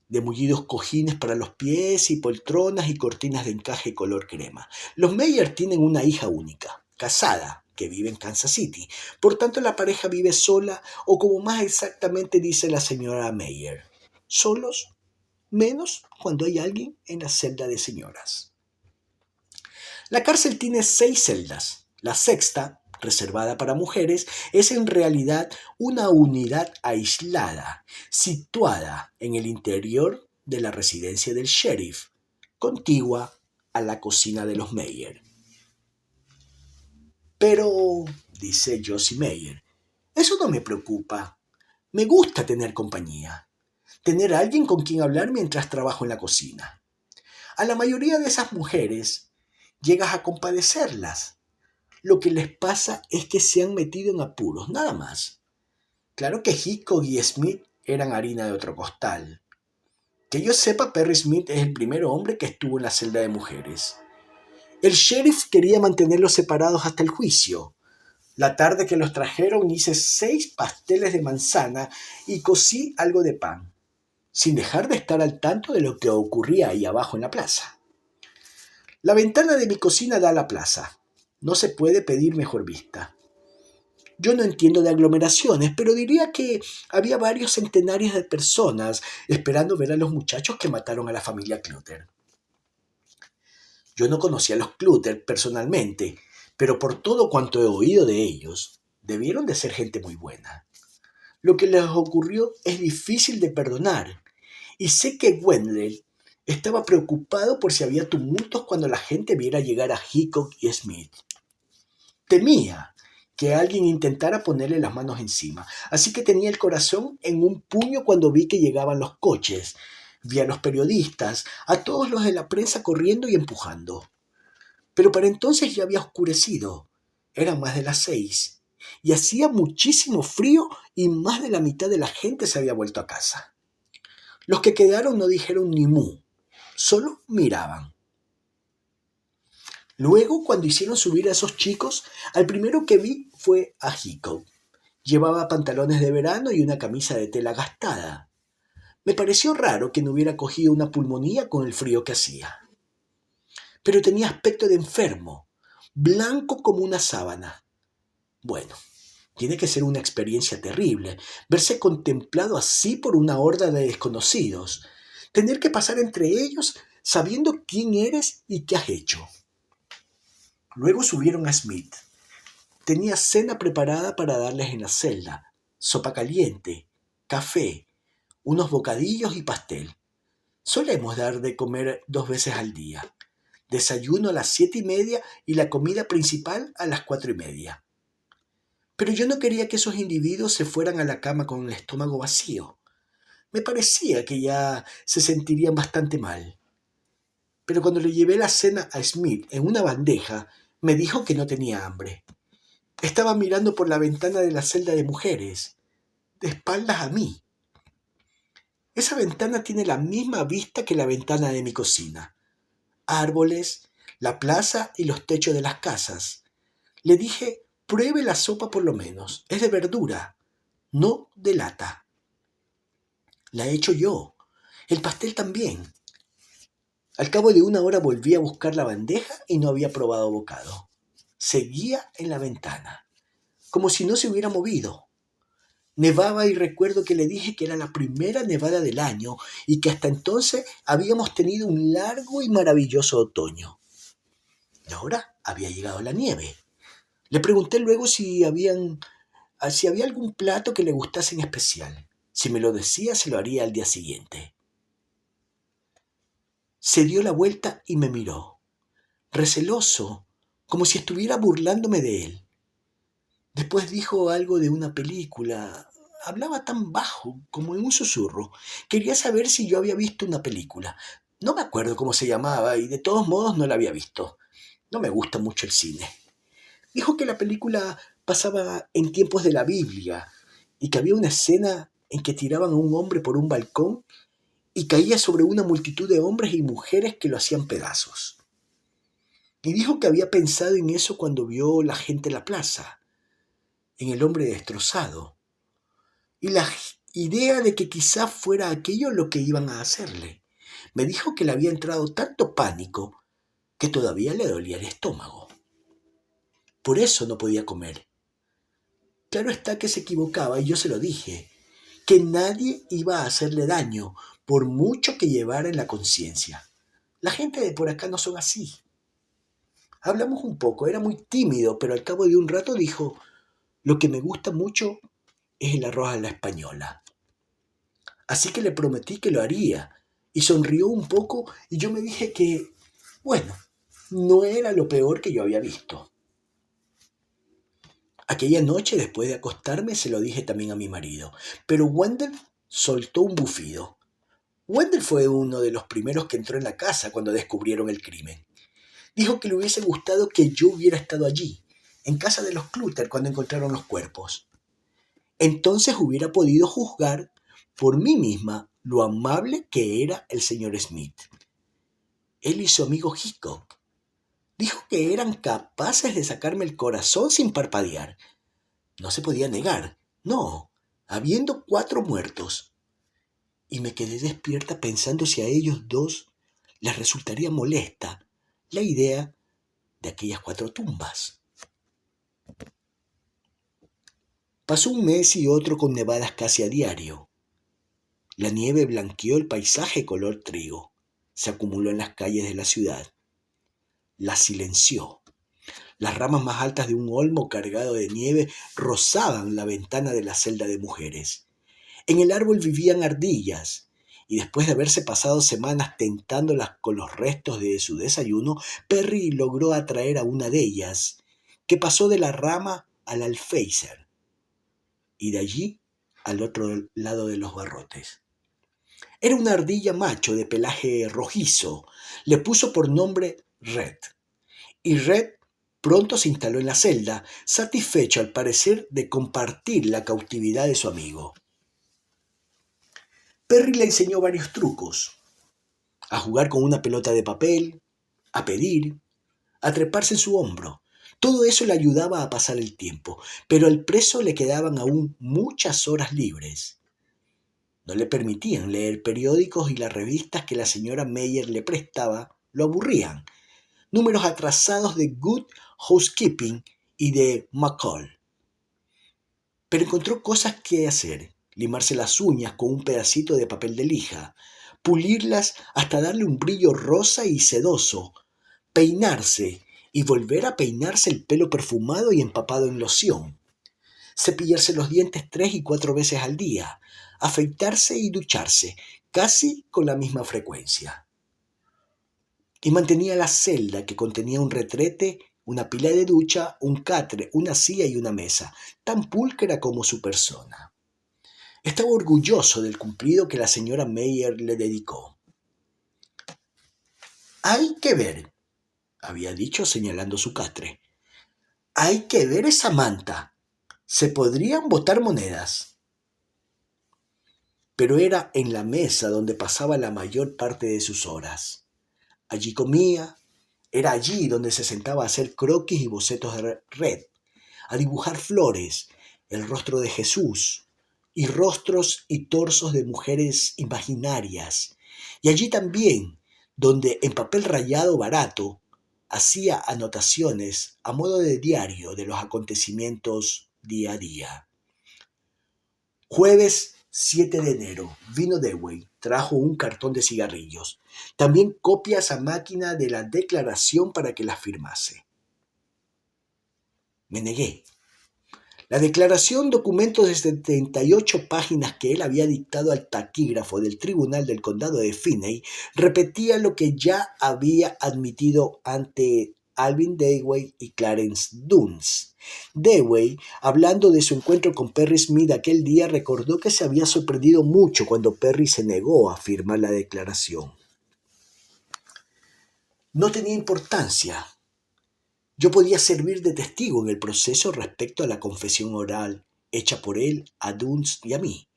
de mullidos cojines para los pies y poltronas y cortinas de encaje color crema. Los Meyer tienen una hija única, casada, que vive en Kansas City. Por tanto, la pareja vive sola, o como más exactamente dice la señora Meyer, solos, menos cuando hay alguien en la celda de señoras. La cárcel tiene 6 celdas. La sexta, reservada para mujeres, es en realidad una unidad aislada, situada en el interior de la residencia del sheriff, contigua a la cocina de los Meyer. Pero, dice Josie Meyer, eso no me preocupa. Me gusta tener compañía, tener a alguien con quien hablar mientras trabajo en la cocina. A la mayoría de esas mujeres llegas a compadecerlas. Lo que les pasa es que se han metido en apuros, nada más. Claro que Hickok y Smith eran harina de otro costal. Que yo sepa, Perry Smith es el primer hombre que estuvo en la celda de mujeres. El sheriff quería mantenerlos separados hasta el juicio. La tarde que los trajeron hice 6 pasteles de manzana y cocí algo de pan, sin dejar de estar al tanto de lo que ocurría ahí abajo en la plaza. La ventana de mi cocina da a la plaza. No se puede pedir mejor vista. Yo no entiendo de aglomeraciones, pero diría que había varios centenares de personas esperando ver a los muchachos que mataron a la familia Clutter. Yo no conocía a los Clutter personalmente, pero por todo cuanto he oído de ellos, debieron de ser gente muy buena. Lo que les ocurrió es difícil de perdonar, y sé que Wendell estaba preocupado por si había tumultos cuando la gente viera llegar a Hickok y Smith. Temía que alguien intentara ponerle las manos encima, así que tenía el corazón en un puño cuando vi que llegaban los coches. Vi a los periodistas, a todos los de la prensa corriendo y empujando. Pero para entonces ya había oscurecido. Eran más de las 6, y hacía muchísimo frío y más de la mitad de la gente se había vuelto a casa. Los que quedaron no dijeron ni mu, solo miraban. Luego, cuando hicieron subir a esos chicos, al primero que vi fue a Hickok. Llevaba pantalones de verano y una camisa de tela gastada. Me pareció raro que no hubiera cogido una pulmonía con el frío que hacía. Pero tenía aspecto de enfermo, blanco como una sábana. Bueno, tiene que ser una experiencia terrible, verse contemplado así por una horda de desconocidos, tener que pasar entre ellos sabiendo quién eres y qué has hecho. Luego subieron a Smith. Tenía cena preparada para darles en la celda, sopa caliente, café, unos bocadillos y pastel. Solemos dar de comer 2 veces al día. Desayuno a las 7:30 y la comida principal a las 4:30. Pero yo no quería que esos individuos se fueran a la cama con el estómago vacío. Me parecía que ya se sentirían bastante mal. Pero cuando le llevé la cena a Smith en una bandeja, me dijo que no tenía hambre. Estaba mirando por la ventana de la celda de mujeres, de espaldas a mí. Esa ventana tiene la misma vista que la ventana de mi cocina. Árboles, la plaza y los techos de las casas. Le dije, pruebe la sopa por lo menos. Es de verdura, no de lata. La he hecho yo. El pastel también. Al cabo de 1 hora volví a buscar la bandeja y no había probado bocado. Seguía en la ventana, como si no se hubiera movido. Nevaba y recuerdo que le dije que era la primera nevada del año y que hasta entonces habíamos tenido un largo y maravilloso otoño. Y ahora había llegado la nieve. Le pregunté luego si había algún plato que le gustase en especial. Si me lo decía, se lo haría al día siguiente. Se dio la vuelta y me miró, receloso, como si estuviera burlándome de él. Después dijo algo de una película. Hablaba tan bajo, como en un susurro. Quería saber si yo había visto una película. No me acuerdo cómo se llamaba y de todos modos no la había visto. No me gusta mucho el cine. Dijo que la película pasaba en tiempos de la Biblia y que había una escena en que tiraban a un hombre por un balcón y caía sobre una multitud de hombres y mujeres que lo hacían pedazos. Y dijo que había pensado en eso cuando vio la gente en la plaza, en el hombre destrozado, y la idea de que quizá fuera aquello lo que iban a hacerle. Me dijo que le había entrado tanto pánico que todavía le dolía el estómago. Por eso no podía comer. Claro está que se equivocaba y yo se lo dije, que nadie iba a hacerle daño por mucho que llevara en la conciencia. La gente de por acá no son así. Hablamos un poco, era muy tímido, pero al cabo de un rato dijo, lo que me gusta mucho es el arroz a la española. Así que le prometí que lo haría, y sonrió un poco y yo me dije que, bueno, no era lo peor que yo había visto. Aquella noche, después de acostarme, se lo dije también a mi marido, pero Wendell soltó un bufido. Wendell fue uno de los primeros que entró en la casa cuando descubrieron el crimen. Dijo que le hubiese gustado que yo hubiera estado allí, en casa de los Clutter, cuando encontraron los cuerpos. Entonces hubiera podido juzgar por mí misma lo amable que era el señor Smith. Él y su amigo Hickok. Dijo que eran capaces de sacarme el corazón sin parpadear. No se podía negar. No, habiendo 4 muertos. Y me quedé despierta pensando si a ellos dos les resultaría molesta la idea de aquellas 4 tumbas. Pasó un mes y otro con nevadas casi a diario. La nieve blanqueó el paisaje color trigo. Se acumuló en las calles de la ciudad. La silenció. Las ramas más altas de un olmo cargado de nieve rozaban la ventana de la celda de mujeres. En el árbol vivían ardillas, y después de haberse pasado semanas tentándolas con los restos de su desayuno, Perry logró atraer a una de ellas, que pasó de la rama al alféizar, y de allí al otro lado de los barrotes. Era una ardilla macho de pelaje rojizo. Le puso por nombre Red. Y Red pronto se instaló en la celda, satisfecho al parecer de compartir la cautividad de su amigo. Perry le enseñó varios trucos: a jugar con una pelota de papel, a pedir, a treparse en su hombro. Todo eso le ayudaba a pasar el tiempo, pero al preso le quedaban aún muchas horas libres. No le permitían leer periódicos y las revistas que la señora Meyer le prestaba lo aburrían. Números atrasados de Good Housekeeping y de McCall. Pero encontró cosas que hacer: limarse las uñas con un pedacito de papel de lija, pulirlas hasta darle un brillo rosa y sedoso, peinarse y volver a peinarse el pelo perfumado y empapado en loción, cepillarse los dientes 3 y 4 veces al día, afeitarse y ducharse, casi con la misma frecuencia. Y mantenía la celda, que contenía un retrete, una pila de ducha, un catre, una silla y una mesa, tan pulcra como su persona. Estaba orgulloso del cumplido que la señora Meyer le dedicó. «Hay que ver», había dicho señalando su catre. «Hay que ver esa manta. Se podrían botar monedas». Pero era en la mesa donde pasaba la mayor parte de sus horas. Allí comía. Era allí donde se sentaba a hacer croquis y bocetos de Red, a dibujar flores, el rostro de Jesús, y rostros y torsos de mujeres imaginarias. Y allí también, donde en papel rayado barato, hacía anotaciones a modo de diario de los acontecimientos día a día. Jueves 7 de enero, vino Dewey, trajo un cartón de cigarrillos, también copias a máquina de la declaración para que las firmase. Me negué. La declaración, documento de 78 páginas que él había dictado al taquígrafo del Tribunal del Condado de Finney, repetía lo que ya había admitido ante Alvin Dewey y Clarence Duns. Dewey, hablando de su encuentro con Perry Smith aquel día, recordó que se había sorprendido mucho cuando Perry se negó a firmar la declaración. No tenía importancia. Yo podía servir de testigo en el proceso respecto a la confesión oral hecha por él a Duns y a mí.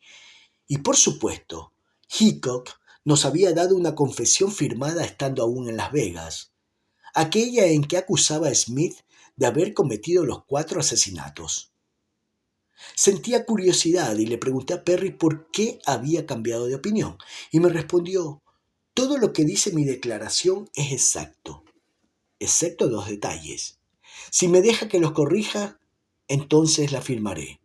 Y por supuesto, Hickok nos había dado una confesión firmada estando aún en Las Vegas. aquella en que acusaba a Smith de haber cometido los 4 asesinatos. Sentía curiosidad y le pregunté a Perry por qué había cambiado de opinión, y me respondió: todo lo que dice mi declaración es exacto, excepto 2 detalles. Si me deja que los corrija, entonces la firmaré.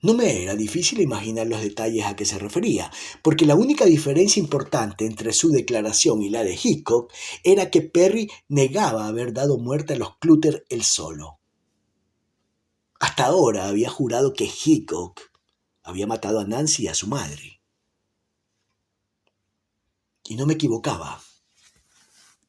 No me era difícil imaginar los detalles a que se refería, porque la única diferencia importante entre su declaración y la de Hickok era que Perry negaba haber dado muerte a los Clutter él solo. Hasta ahora había jurado que Hickok había matado a Nancy y a su madre. Y no me equivocaba.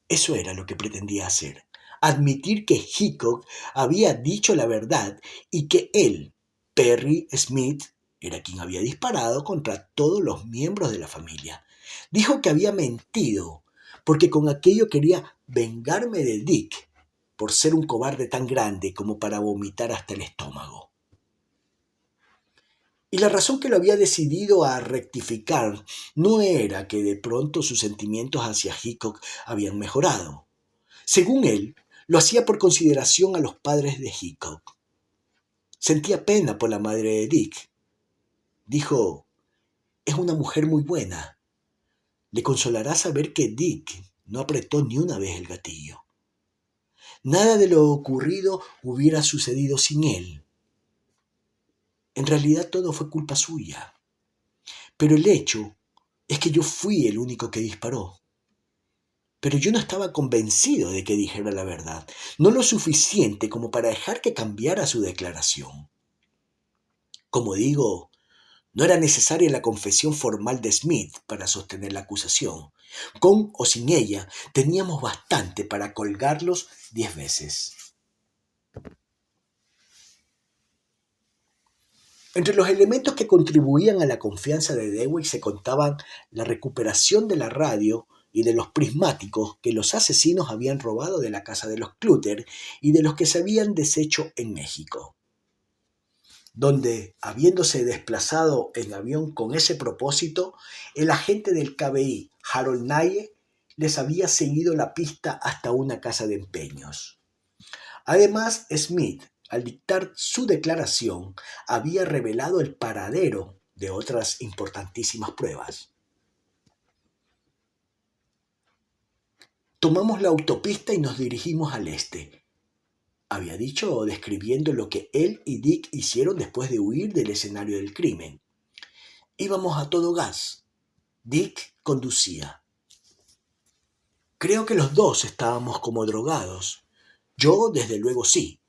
Eso era lo que pretendía hacer: admitir que Hickok había dicho la verdad y que él, Perry Smith, era quien había disparado contra todos los miembros de la familia. Dijo que había mentido, porque con aquello quería vengarme de Dick por ser un cobarde tan grande como para vomitar hasta el estómago. Y la razón que lo había decidido a rectificar no era que de pronto sus sentimientos hacia Hickok habían mejorado. Según él, lo hacía por consideración a los padres de Hickok. Sentía pena por la madre de Dick. Dijo: es una mujer muy buena. Le consolará saber que Dick no apretó ni una vez el gatillo. Nada de lo ocurrido hubiera sucedido sin él. En realidad todo fue culpa suya. Pero el hecho es que yo fui el único que disparó. Pero yo no estaba convencido de que dijera la verdad, no lo suficiente como para dejar que cambiara su declaración. Como digo, no era necesaria la confesión formal de Smith para sostener la acusación. Con o sin ella, teníamos bastante para colgarlos 10 veces. Entre los elementos que contribuían a la confianza de Dewey se contaban la recuperación de la radio y de los prismáticos que los asesinos habían robado de la casa de los Clutter y de los que se habían deshecho en México, donde, habiéndose desplazado en avión con ese propósito, el agente del FBI, Harold Nye, les había seguido la pista hasta una casa de empeños. Además, Smith, al dictar su declaración, había revelado el paradero de otras importantísimas pruebas. Tomamos la autopista y nos dirigimos al este, había dicho, describiendo lo que él y Dick hicieron después de huir del escenario del crimen. Íbamos a todo gas. Dick conducía. Creo que los dos estábamos como drogados. Yo, desde luego, sí,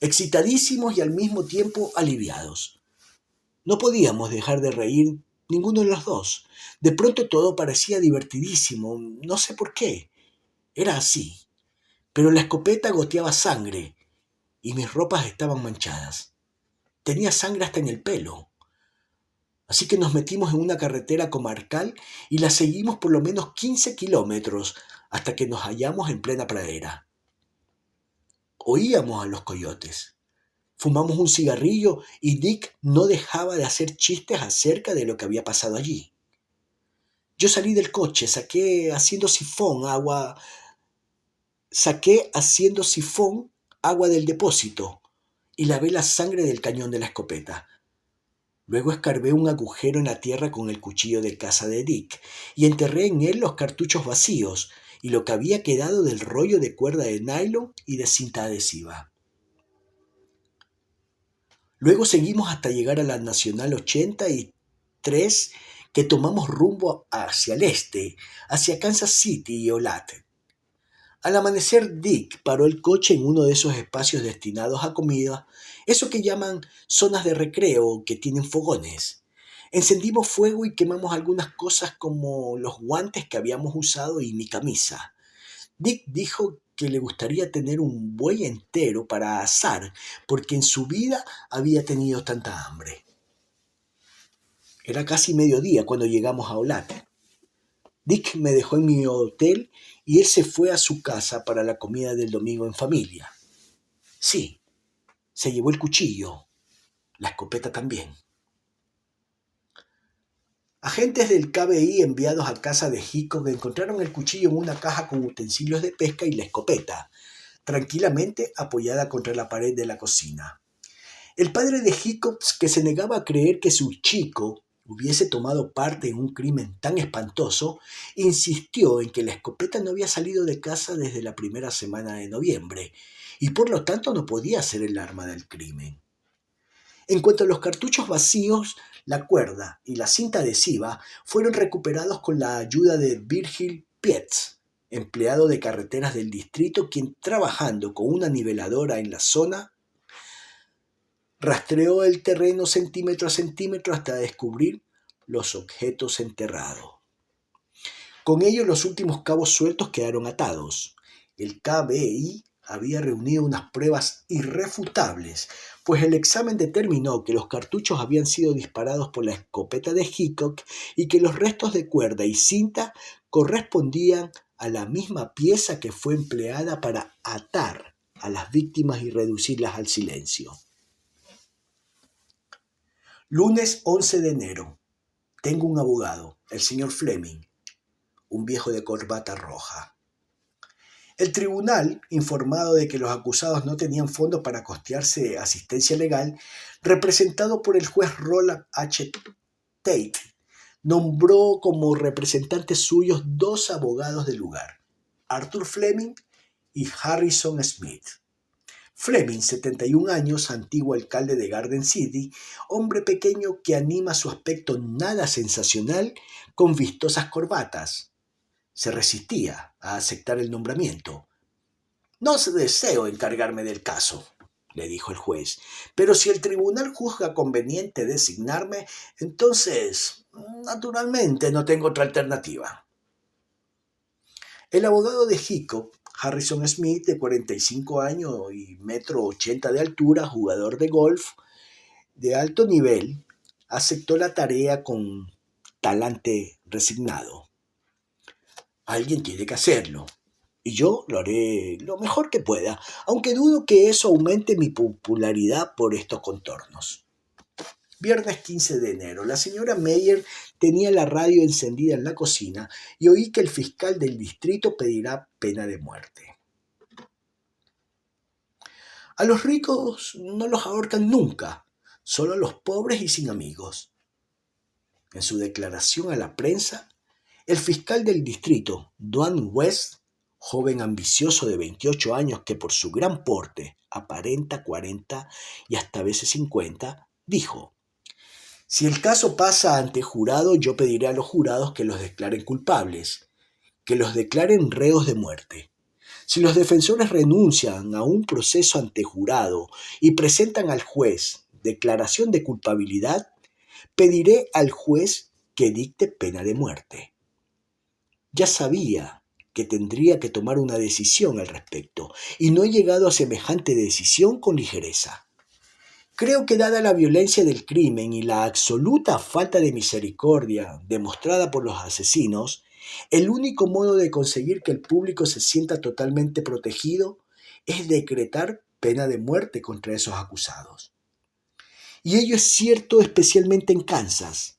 excitadísimos y al mismo tiempo aliviados. No podíamos dejar de reír ninguno de los dos. De pronto todo parecía divertidísimo, no sé por qué. Era así. Pero la escopeta goteaba sangre y mis ropas estaban manchadas. Tenía sangre hasta en el pelo. Así que nos metimos en una carretera comarcal y la seguimos por lo menos 15 kilómetros hasta que nos hallamos en plena pradera. Oíamos a los coyotes. Fumamos un cigarrillo y Dick no dejaba de hacer chistes acerca de lo que había pasado allí. Yo salí del coche, saqué haciendo sifón agua del depósito y lavé la sangre del cañón de la escopeta. Luego escarbé un agujero en la tierra con el cuchillo de caza de Dick y enterré en él los cartuchos vacíos y lo que había quedado del rollo de cuerda de nylon y de cinta adhesiva. Luego seguimos hasta llegar a la Nacional 83, que tomamos rumbo hacia el este, hacia Kansas City y Olathe. Al amanecer, Dick paró el coche en uno de esos espacios destinados a comida, eso que llaman zonas de recreo que tienen fogones. Encendimos fuego y quemamos algunas cosas como los guantes que habíamos usado y mi camisa. Dick dijo que le gustaría tener un buey entero para asar, porque en su vida había tenido tanta hambre. Era casi mediodía cuando llegamos a Olathe. Dick me dejó en mi hotel y él se fue a su casa para la comida del domingo en familia. Sí, se llevó el cuchillo, la escopeta también. Agentes del KBI enviados a casa de Hickok encontraron el cuchillo en una caja con utensilios de pesca y la escopeta, tranquilamente apoyada contra la pared de la cocina. El padre de Hickok, que se negaba a creer que su chico hubiese tomado parte en un crimen tan espantoso, insistió en que la escopeta no había salido de casa desde la primera semana de noviembre y por lo tanto no podía ser el arma del crimen. En cuanto a los cartuchos vacíos, la cuerda y la cinta adhesiva fueron recuperados con la ayuda de Virgil Pietz, empleado de carreteras del distrito, quien, trabajando con una niveladora en la zona, rastreó el terreno centímetro a centímetro hasta descubrir los objetos enterrados. Con ello los últimos cabos sueltos quedaron atados. El KBI había reunido unas pruebas irrefutables, pues el examen determinó que los cartuchos habían sido disparados por la escopeta de Hickok y que los restos de cuerda y cinta correspondían a la misma pieza que fue empleada para atar a las víctimas y reducirlas al silencio. Lunes 11 de enero. Tengo un abogado, el señor Fleming, un viejo de corbata roja. El tribunal, informado de que los acusados no tenían fondos para costearse asistencia legal, representado por el juez Roland H. Tate, nombró como representantes suyos dos abogados del lugar, Arthur Fleming y Harrison Smith. Fleming, 71 años, antiguo alcalde de Garden City, hombre pequeño que anima su aspecto nada sensacional con vistosas corbatas. Se resistía a aceptar el nombramiento. No deseo encargarme del caso, le dijo el juez, pero si el tribunal juzga conveniente designarme, entonces, naturalmente, no tengo otra alternativa. El abogado de Hickok, Harrison Smith, de 45 años y 1,80 m de altura, jugador de golf de alto nivel, aceptó la tarea con talante resignado. Alguien tiene que hacerlo, y yo lo haré lo mejor que pueda, aunque dudo que eso aumente mi popularidad por estos contornos. Viernes 15 de enero. La señora Meyer tenía la radio encendida en la cocina y oí que el fiscal del distrito pedirá pena de muerte. A los ricos no los ahorcan nunca, solo a los pobres y sin amigos. En su declaración a la prensa, el fiscal del distrito, Dwayne West, joven ambicioso de 28 años que por su gran porte aparenta 40 y hasta a veces 50, dijo: si el caso pasa ante jurado, yo pediré a los jurados que los declaren culpables, que los declaren reos de muerte. Si los defensores renuncian a un proceso ante jurado y presentan al juez declaración de culpabilidad, pediré al juez que dicte pena de muerte. Ya sabía que tendría que tomar una decisión al respecto, y no he llegado a semejante decisión con ligereza. Creo que dada la violencia del crimen y la absoluta falta de misericordia demostrada por los asesinos, el único modo de conseguir que el público se sienta totalmente protegido es decretar pena de muerte contra esos acusados. Y ello es cierto especialmente en Kansas,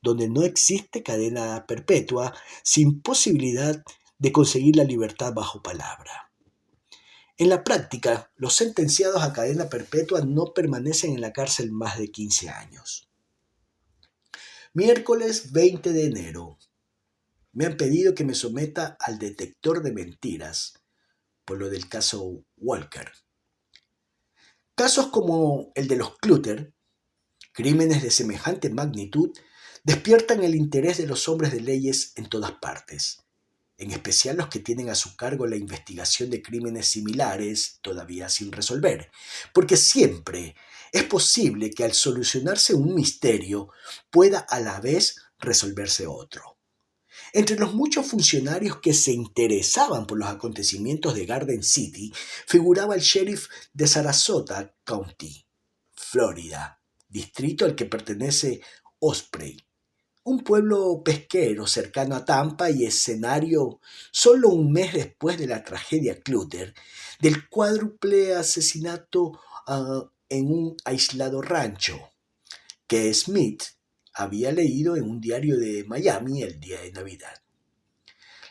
donde no existe cadena perpetua sin posibilidad de conseguir la libertad bajo palabra. En la práctica, los sentenciados a cadena perpetua no permanecen en la cárcel más de 15 años. Miércoles 20 de enero. Me han pedido que me someta al detector de mentiras por lo del caso Walker. Casos como el de los Clutter, crímenes de semejante magnitud, despiertan el interés de los hombres de leyes en todas partes, en especial los que tienen a su cargo la investigación de crímenes similares todavía sin resolver, porque siempre es posible que al solucionarse un misterio pueda a la vez resolverse otro. Entre los muchos funcionarios que se interesaban por los acontecimientos de Garden City figuraba el sheriff de Sarasota County, Florida, distrito al que pertenece Osprey, un pueblo pesquero cercano a Tampa y escenario, solo un mes después de la tragedia Clutter, del cuádruple asesinato en un aislado rancho, que Smith había leído en un diario de Miami el día de Navidad.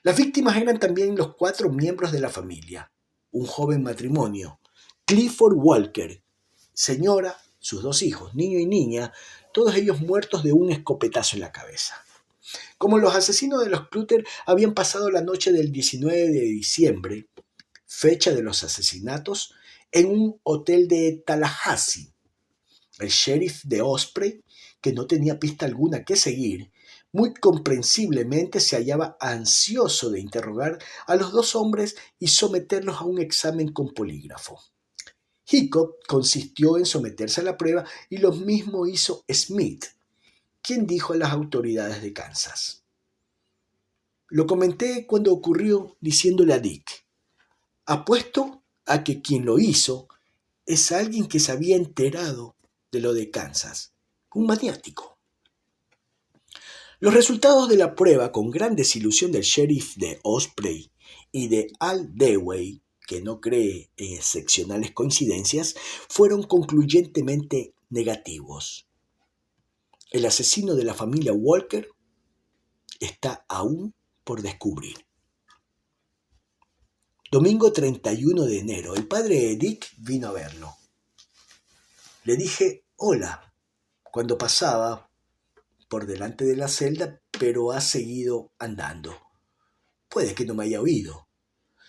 Las víctimas eran también los 4 miembros de la familia, un joven matrimonio, Clifford Walker, señora, sus 2 hijos, niño y niña, todos ellos muertos de un escopetazo en la cabeza. Como los asesinos de los Clutter habían pasado la noche del 19 de diciembre, fecha de los asesinatos, en un hotel de Tallahassee, el sheriff de Osprey, que no tenía pista alguna que seguir, muy comprensiblemente se hallaba ansioso de interrogar a los 2 hombres y someterlos a un examen con polígrafo. Hickok consistió en someterse a la prueba y lo mismo hizo Smith, quien dijo a las autoridades de Kansas: «Lo comenté cuando ocurrió diciéndole a Dick, apuesto a que quien lo hizo es alguien que se había enterado de lo de Kansas, un maniático». Los resultados de la prueba, con gran desilusión del sheriff de Osprey y de Al Dewey, que no cree en excepcionales coincidencias, fueron concluyentemente negativos. El asesino de la familia Walker está aún por descubrir. Domingo 31 de enero, el padre de Dick vino a verlo. Le dije hola cuando pasaba por delante de la celda, pero ha seguido andando. Puede que no me haya oído.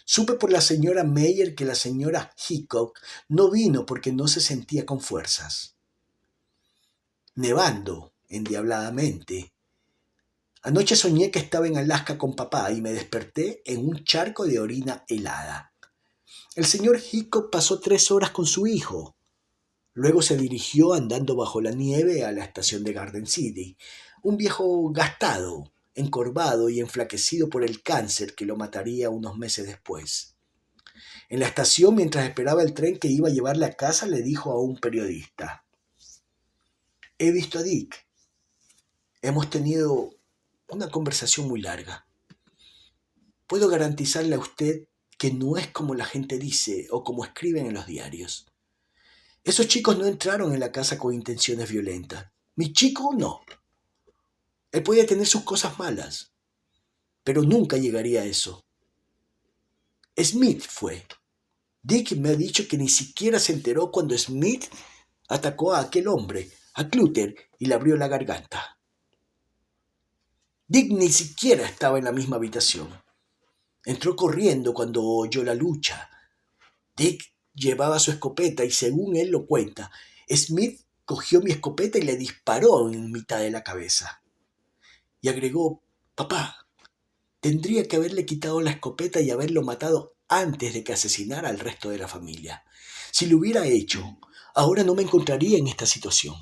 Supe por la señora Meyer que la señora Hickok no vino porque no se sentía con fuerzas. Nevando endiabladamente. Anoche soñé que estaba en Alaska con papá y me desperté en un charco de orina helada. El señor Hickok pasó 3 horas con su hijo. Luego se dirigió andando bajo la nieve a la estación de Garden City, un viejo gastado, encorvado y enflaquecido por el cáncer que lo mataría unos meses después. En la estación, mientras esperaba el tren que iba a llevarle a casa, le dijo a un periodista: «He visto a Dick. Hemos tenido una conversación muy larga. Puedo garantizarle a usted que no es como la gente dice o como escriben en los diarios. Esos chicos no entraron en la casa con intenciones violentas. Mi chico no. Él podía tener sus cosas malas, pero nunca llegaría a eso. Smith fue. Dick me ha dicho que ni siquiera se enteró cuando Smith atacó a aquel hombre, a Clutter, y le abrió la garganta. Dick ni siquiera estaba en la misma habitación. Entró corriendo cuando oyó la lucha. Dick llevaba su escopeta y, según él lo cuenta, Smith cogió mi escopeta y le disparó en mitad de la cabeza. Y agregó: «Papá, tendría que haberle quitado la escopeta y haberlo matado antes de que asesinara al resto de la familia. Si lo hubiera hecho, ahora no me encontraría en esta situación».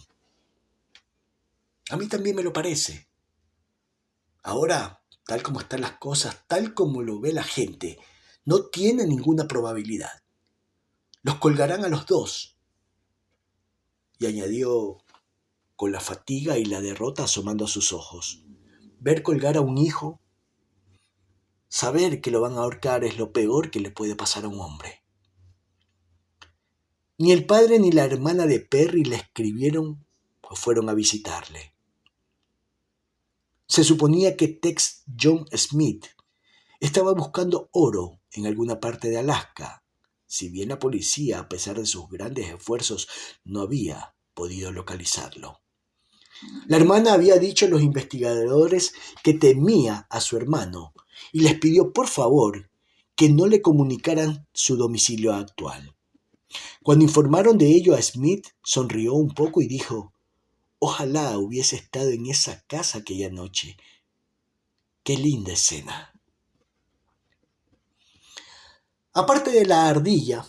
A mí también me lo parece. Ahora, tal como están las cosas, tal como lo ve la gente, no tiene ninguna probabilidad. Los colgarán a los 2. Y añadió, con la fatiga y la derrota asomando a sus ojos: «Ver colgar a un hijo, saber que lo van a ahorcar, es lo peor que le puede pasar a un hombre». Ni el padre ni la hermana de Perry le escribieron o fueron a visitarle. Se suponía que Tex John Smith estaba buscando oro en alguna parte de Alaska, si bien la policía, a pesar de sus grandes esfuerzos, no había podido localizarlo. La hermana había dicho a los investigadores que temía a su hermano y les pidió por favor que no le comunicaran su domicilio actual. Cuando informaron de ello a Smith, sonrió un poco y dijo: «Ojalá hubiese estado en esa casa aquella noche. Qué linda escena». Aparte de la ardilla,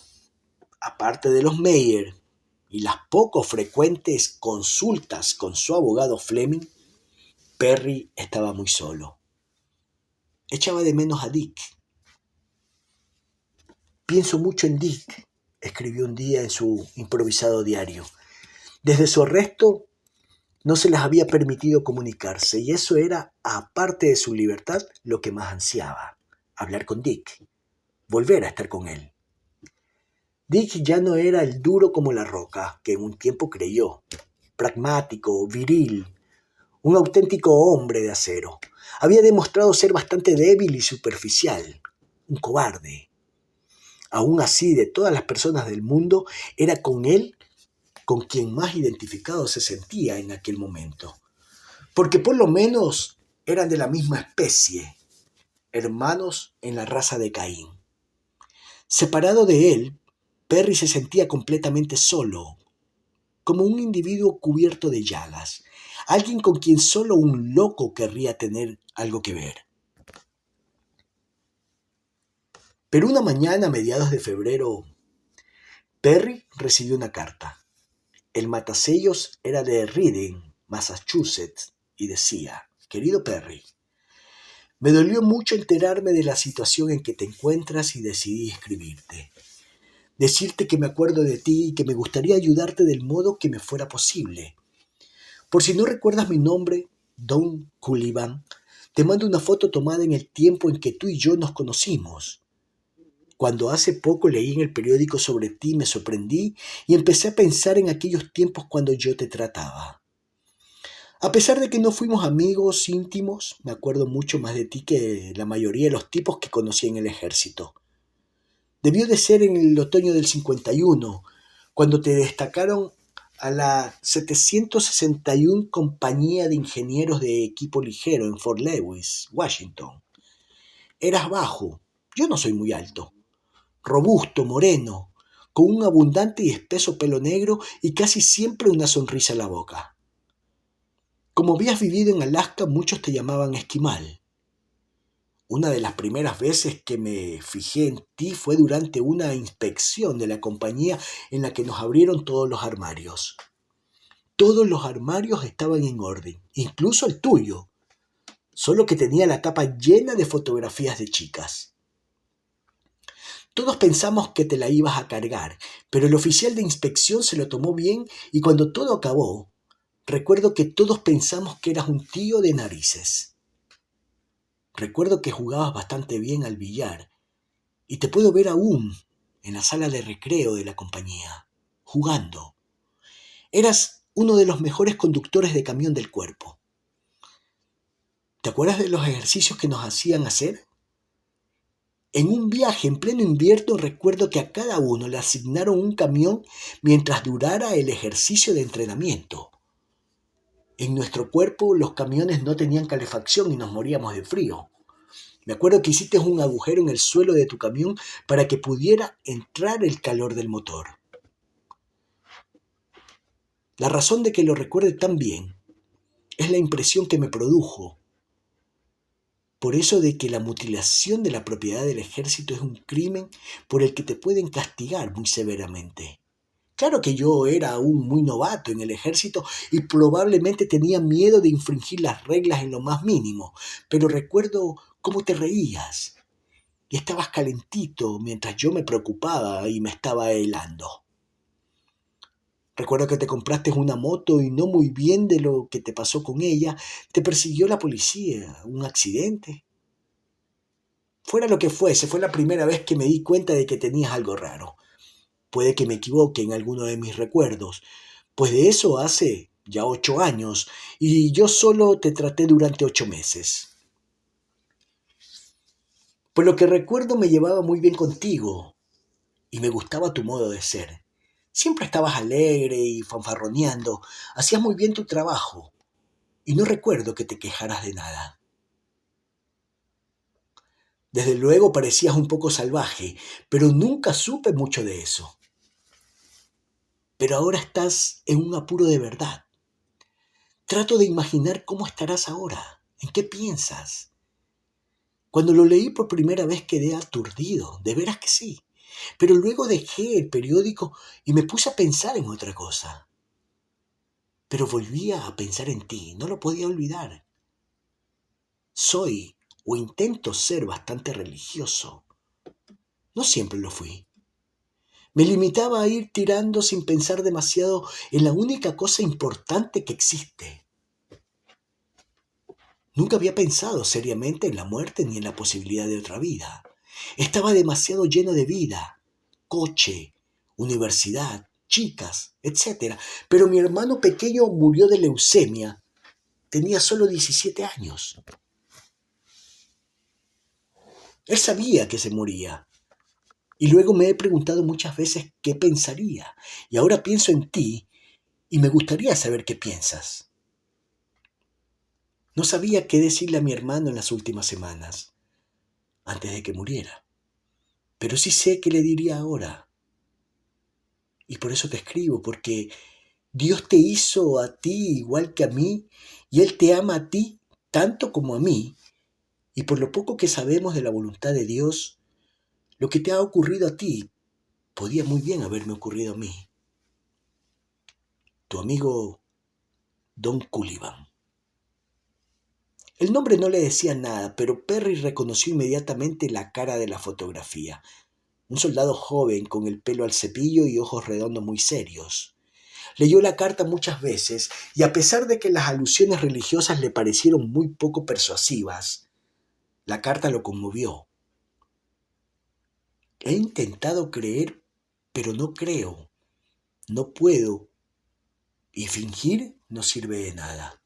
aparte de los Meyer y las poco frecuentes consultas con su abogado Fleming, Perry estaba muy solo. Echaba de menos a Dick. «Pienso mucho en Dick», escribió un día en su improvisado diario. Desde su arresto no se les había permitido comunicarse, y eso era, aparte de su libertad, lo que más ansiaba: hablar con Dick, volver a estar con él. Dick ya no era el duro como la roca que en un tiempo creyó, pragmático, viril, un auténtico hombre de acero. Había demostrado ser bastante débil y superficial, un cobarde. Aún así, de todas las personas del mundo, era con él con quien más identificado se sentía en aquel momento. Porque por lo menos eran de la misma especie, hermanos en la raza de Caín. Separado de él, Perry se sentía completamente solo, como un individuo cubierto de llagas, alguien con quien solo un loco querría tener algo que ver. Pero una mañana a mediados de febrero, Perry recibió una carta. El matasellos era de Reading, Massachusetts, y decía: «Querido Perry, me dolió mucho enterarme de la situación en que te encuentras y decidí escribirte. Decirte que me acuerdo de ti y que me gustaría ayudarte del modo que me fuera posible. Por si no recuerdas mi nombre, Don Cullivan, te mando una foto tomada en el tiempo en que tú y yo nos conocimos. Cuando hace poco leí en el periódico sobre ti, me sorprendí y empecé a pensar en aquellos tiempos cuando yo te trataba. A pesar de que no fuimos amigos íntimos, me acuerdo mucho más de ti que la mayoría de los tipos que conocí en el ejército. Debió de ser en el otoño del 51, cuando te destacaron a la 761 Compañía de Ingenieros de Equipo Ligero en Fort Lewis, Washington. Eras bajo, yo no soy muy alto, robusto, moreno, con un abundante y espeso pelo negro y casi siempre una sonrisa en la boca. Como habías vivido en Alaska, muchos te llamaban esquimal. Una de las primeras veces que me fijé en ti fue durante una inspección de la compañía en la que nos abrieron todos los armarios. Todos los armarios estaban en orden, incluso el tuyo, solo que tenía la tapa llena de fotografías de chicas. Todos pensamos que te la ibas a cargar, pero el oficial de inspección se lo tomó bien y cuando todo acabó, recuerdo que todos pensamos que eras un tío de narices. Recuerdo que jugabas bastante bien al billar y te puedo ver aún en la sala de recreo de la compañía, jugando. Eras uno de los mejores conductores de camión del cuerpo. ¿Te acuerdas de los ejercicios que nos hacían hacer? En un viaje en pleno invierno recuerdo que a cada uno le asignaron un camión mientras durara el ejercicio de entrenamiento. En nuestro cuerpo los camiones no tenían calefacción y nos moríamos de frío. Me acuerdo que hiciste un agujero en el suelo de tu camión para que pudiera entrar el calor del motor. La razón de que lo recuerde tan bien es la impresión que me produjo. Por eso de que la mutilación de la propiedad del ejército es un crimen por el que te pueden castigar muy severamente. Claro que yo era aún muy novato en el ejército y probablemente tenía miedo de infringir las reglas en lo más mínimo, pero recuerdo cómo te reías y estabas calentito mientras yo me preocupaba y me estaba helando. Recuerdo que te compraste una moto y no muy bien de lo que te pasó con ella, te persiguió la policía, un accidente. Fuera lo que fuese, fue la primera vez que me di cuenta de que tenías algo raro. Puede que me equivoque en alguno de mis recuerdos, pues de eso hace ya 8 años y yo solo te traté durante 8 meses. Por lo que recuerdo me llevaba muy bien contigo y me gustaba tu modo de ser. Siempre estabas alegre y fanfarroneando, hacías muy bien tu trabajo y no recuerdo que te quejaras de nada. Desde luego parecías un poco salvaje, pero nunca supe mucho de eso. Pero ahora estás en un apuro de verdad. Trato de imaginar cómo estarás ahora, en qué piensas. Cuando lo leí por primera vez quedé aturdido, de veras que sí. Pero luego dejé el periódico y me puse a pensar en otra cosa. Pero volvía a pensar en ti, no lo podía olvidar. Soy o intento ser bastante religioso. No siempre lo fui. Me limitaba a ir tirando sin pensar demasiado en la única cosa importante que existe. Nunca había pensado seriamente en la muerte ni en la posibilidad de otra vida. Estaba demasiado lleno de vida, coche, universidad, chicas, etc. Pero mi hermano pequeño murió de leucemia tenía solo 17 años. Él sabía que se moría. Y luego me he preguntado muchas veces qué pensaría. Y ahora pienso en ti y me gustaría saber qué piensas. No sabía qué decirle a mi hermano en las últimas semanas, antes de que muriera. Pero sí sé qué le diría ahora. Y por eso te escribo, porque Dios te hizo a ti igual que a mí, y Él te ama a ti tanto como a mí. Y por lo poco que sabemos de la voluntad de Dios, lo que te ha ocurrido a ti podía muy bien haberme ocurrido a mí. Tu amigo Don Cullivan. El nombre no le decía nada, pero Perry reconoció inmediatamente la cara de la fotografía. Un soldado joven con el pelo al cepillo y ojos redondos muy serios. Leyó la carta muchas veces y a pesar de que las alusiones religiosas le parecieron muy poco persuasivas, la carta lo conmovió. He intentado creer, pero no creo. No puedo. Y fingir no sirve de nada.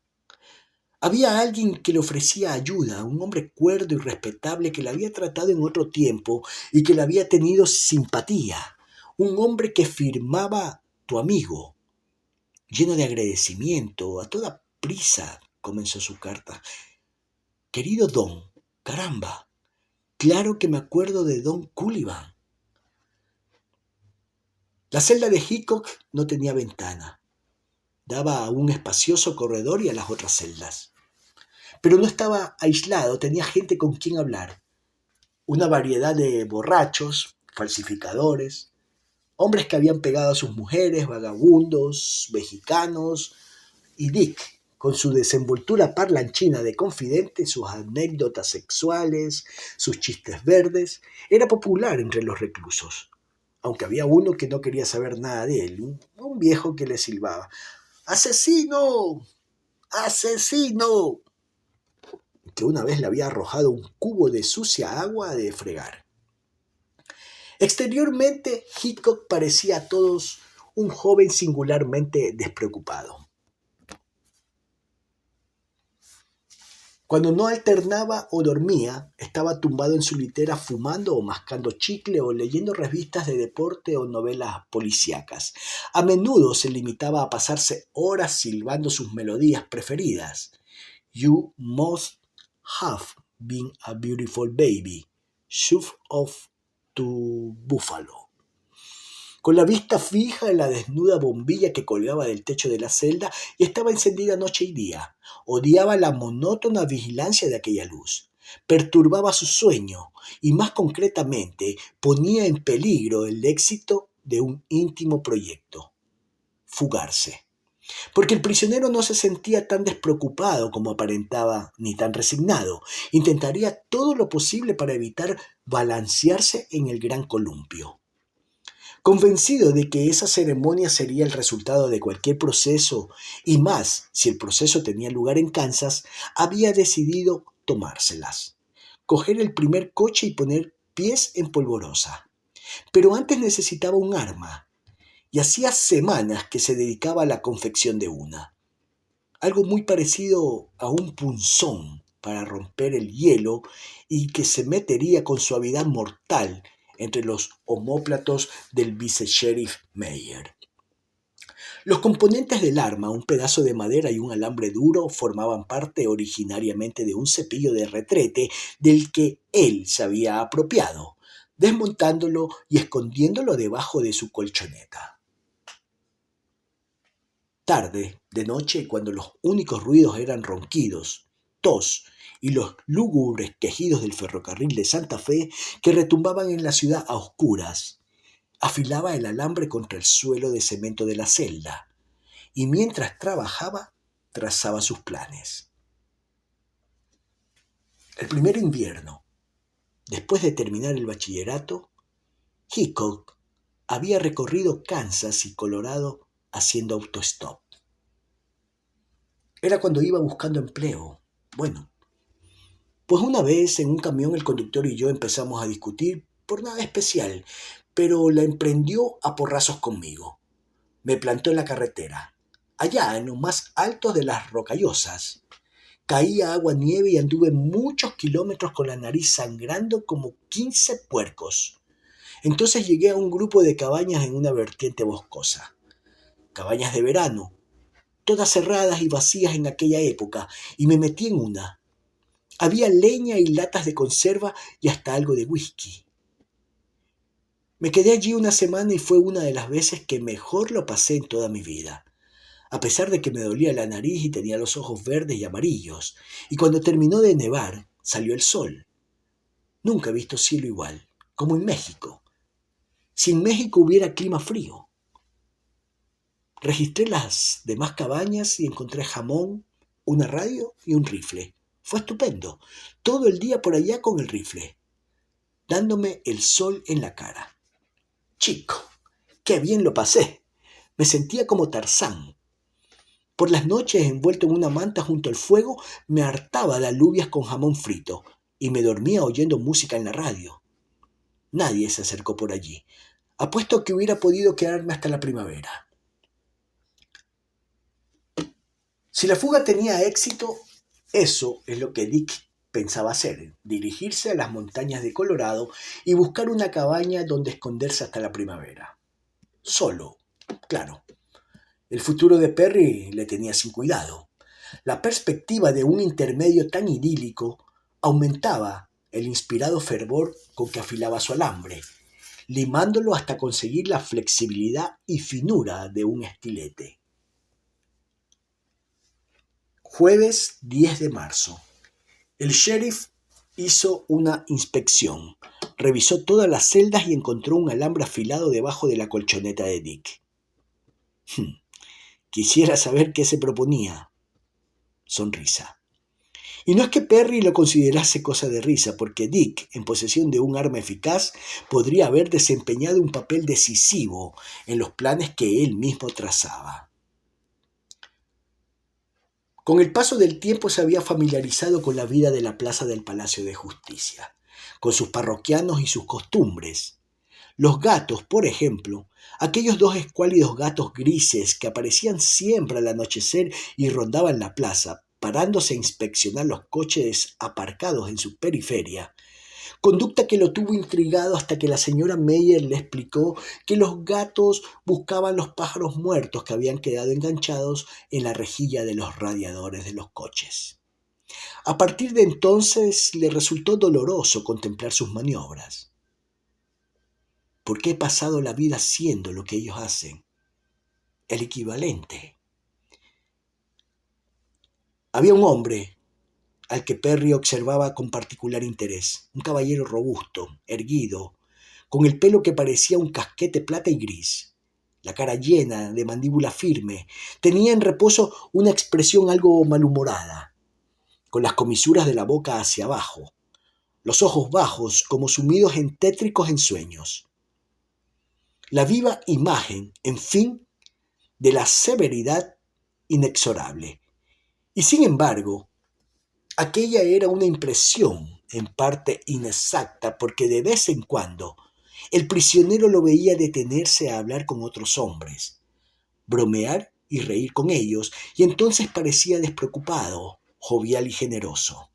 Había alguien que le ofrecía ayuda, un hombre cuerdo y respetable que la había tratado en otro tiempo y que le había tenido simpatía. Un hombre que firmaba tu amigo. Lleno de agradecimiento, a toda prisa, comenzó su carta. Querido Don, caramba, claro que me acuerdo de Don Cullivan. La celda de Hickok no tenía ventana. Daba a un espacioso corredor y a las otras celdas. Pero no estaba aislado, tenía gente con quien hablar. Una variedad de borrachos, falsificadores, hombres que habían pegado a sus mujeres, vagabundos, mexicanos, y Dick, con su desenvoltura parlanchina de confidente, sus anécdotas sexuales, sus chistes verdes, era popular entre los reclusos, aunque había uno que no quería saber nada de él, un viejo que le silbaba: ¡Asesino! ¡Asesino!, que una vez le había arrojado un cubo de sucia agua de fregar. Exteriormente, Hickok parecía a todos un joven singularmente despreocupado. Cuando no alternaba o dormía, estaba tumbado en su litera fumando o mascando chicle o leyendo revistas de deporte o novelas policíacas. A menudo se limitaba a pasarse horas silbando sus melodías preferidas. You must have been a beautiful baby. Shove off to Buffalo. Con la vista fija en la desnuda bombilla que colgaba del techo de la celda y estaba encendida noche y día. Odiaba la monótona vigilancia de aquella luz. Perturbaba su sueño y, más concretamente, ponía en peligro el éxito de un íntimo proyecto: fugarse. Porque el prisionero no se sentía tan despreocupado como aparentaba, ni tan resignado. Intentaría todo lo posible para evitar balancearse en el gran columpio. Convencido de que esa ceremonia sería el resultado de cualquier proceso, y más si el proceso tenía lugar en Kansas, había decidido tomárselas. Coger el primer coche y poner pies en Polvorosa. Pero antes necesitaba un arma, y hacía semanas que se dedicaba a la confección de una. Algo muy parecido a un punzón para romper el hielo y que se metería con suavidad mortal entre los omóplatos del vicesheriff Meyer. Los componentes del arma, un pedazo de madera y un alambre duro, formaban parte originariamente de un cepillo de retrete del que él se había apropiado, desmontándolo y escondiéndolo debajo de su colchoneta. Tarde, de noche, cuando los únicos ruidos eran ronquidos, tos y los lúgubres quejidos del ferrocarril de Santa Fe que retumbaban en la ciudad a oscuras, afilaba el alambre contra el suelo de cemento de la celda y mientras trabajaba trazaba sus planes. El primer invierno, después de terminar el bachillerato, Hickok había recorrido Kansas y Colorado haciendo autostop. Era cuando iba buscando empleo. Bueno, pues una vez en un camión el conductor y yo empezamos a discutir por nada especial, pero la emprendió a porrazos conmigo. Me plantó en la carretera, allá en lo más alto de las Rocallosas. Caía agua nieve y anduve muchos kilómetros con la nariz sangrando como 15 puercos. Entonces llegué a un grupo de cabañas en una vertiente boscosa. Cabañas de verano, todas cerradas y vacías en aquella época, y me metí en una. Había leña y latas de conserva y hasta algo de whisky. Me quedé allí una semana y fue una de las veces que mejor lo pasé en toda mi vida, a pesar de que me dolía la nariz y tenía los ojos verdes y amarillos, y cuando terminó de nevar, salió el sol. Nunca he visto cielo igual, como en México. Si en México hubiera clima frío. Registré las demás cabañas y encontré jamón, una radio y un rifle. Fue estupendo. Todo el día por allá con el rifle, dándome el sol en la cara. Chico, qué bien lo pasé. Me sentía como Tarzán. Por las noches, envuelto en una manta junto al fuego, me hartaba de alubias con jamón frito y me dormía oyendo música en la radio. Nadie se acercó por allí. Apuesto que hubiera podido quedarme hasta la primavera. Si la fuga tenía éxito, eso es lo que Dick pensaba hacer, dirigirse a las montañas de Colorado y buscar una cabaña donde esconderse hasta la primavera. Solo, claro. El futuro de Perry le tenía sin cuidado. La perspectiva de un intermedio tan idílico aumentaba el inspirado fervor con que afilaba su alambre, limándolo hasta conseguir la flexibilidad y finura de un estilete. Jueves 10 de marzo. El sheriff hizo una inspección. Revisó todas las celdas y encontró un alambre afilado debajo de la colchoneta de Dick. Quisiera saber qué se proponía. Sonrisa. Y no es que Perry lo considerase cosa de risa, porque Dick, en posesión de un arma eficaz, podría haber desempeñado un papel decisivo en los planes que él mismo trazaba. Con el paso del tiempo se había familiarizado con la vida de la plaza del Palacio de Justicia, con sus parroquianos y sus costumbres. Los gatos, por ejemplo, aquellos dos escuálidos gatos grises que aparecían siempre al anochecer y rondaban la plaza, parándose a inspeccionar los coches aparcados en su periferia, conducta que lo tuvo intrigado hasta que la señora Meyer le explicó que los gatos buscaban los pájaros muertos que habían quedado enganchados en la rejilla de los radiadores de los coches. A partir de entonces le resultó doloroso contemplar sus maniobras. ¿Por qué he pasado la vida haciendo lo que ellos hacen? El equivalente. Había un hombre al que Perry observaba con particular interés, un caballero robusto, erguido, con el pelo que parecía un casquete plata y gris, la cara llena de mandíbula firme, tenía en reposo una expresión algo malhumorada, con las comisuras de la boca hacia abajo, los ojos bajos como sumidos en tétricos ensueños. La viva imagen, en fin, de la severidad inexorable. Y sin embargo, aquella era una impresión en parte inexacta porque de vez en cuando el prisionero lo veía detenerse a hablar con otros hombres, bromear y reír con ellos, y entonces parecía despreocupado, jovial y generoso.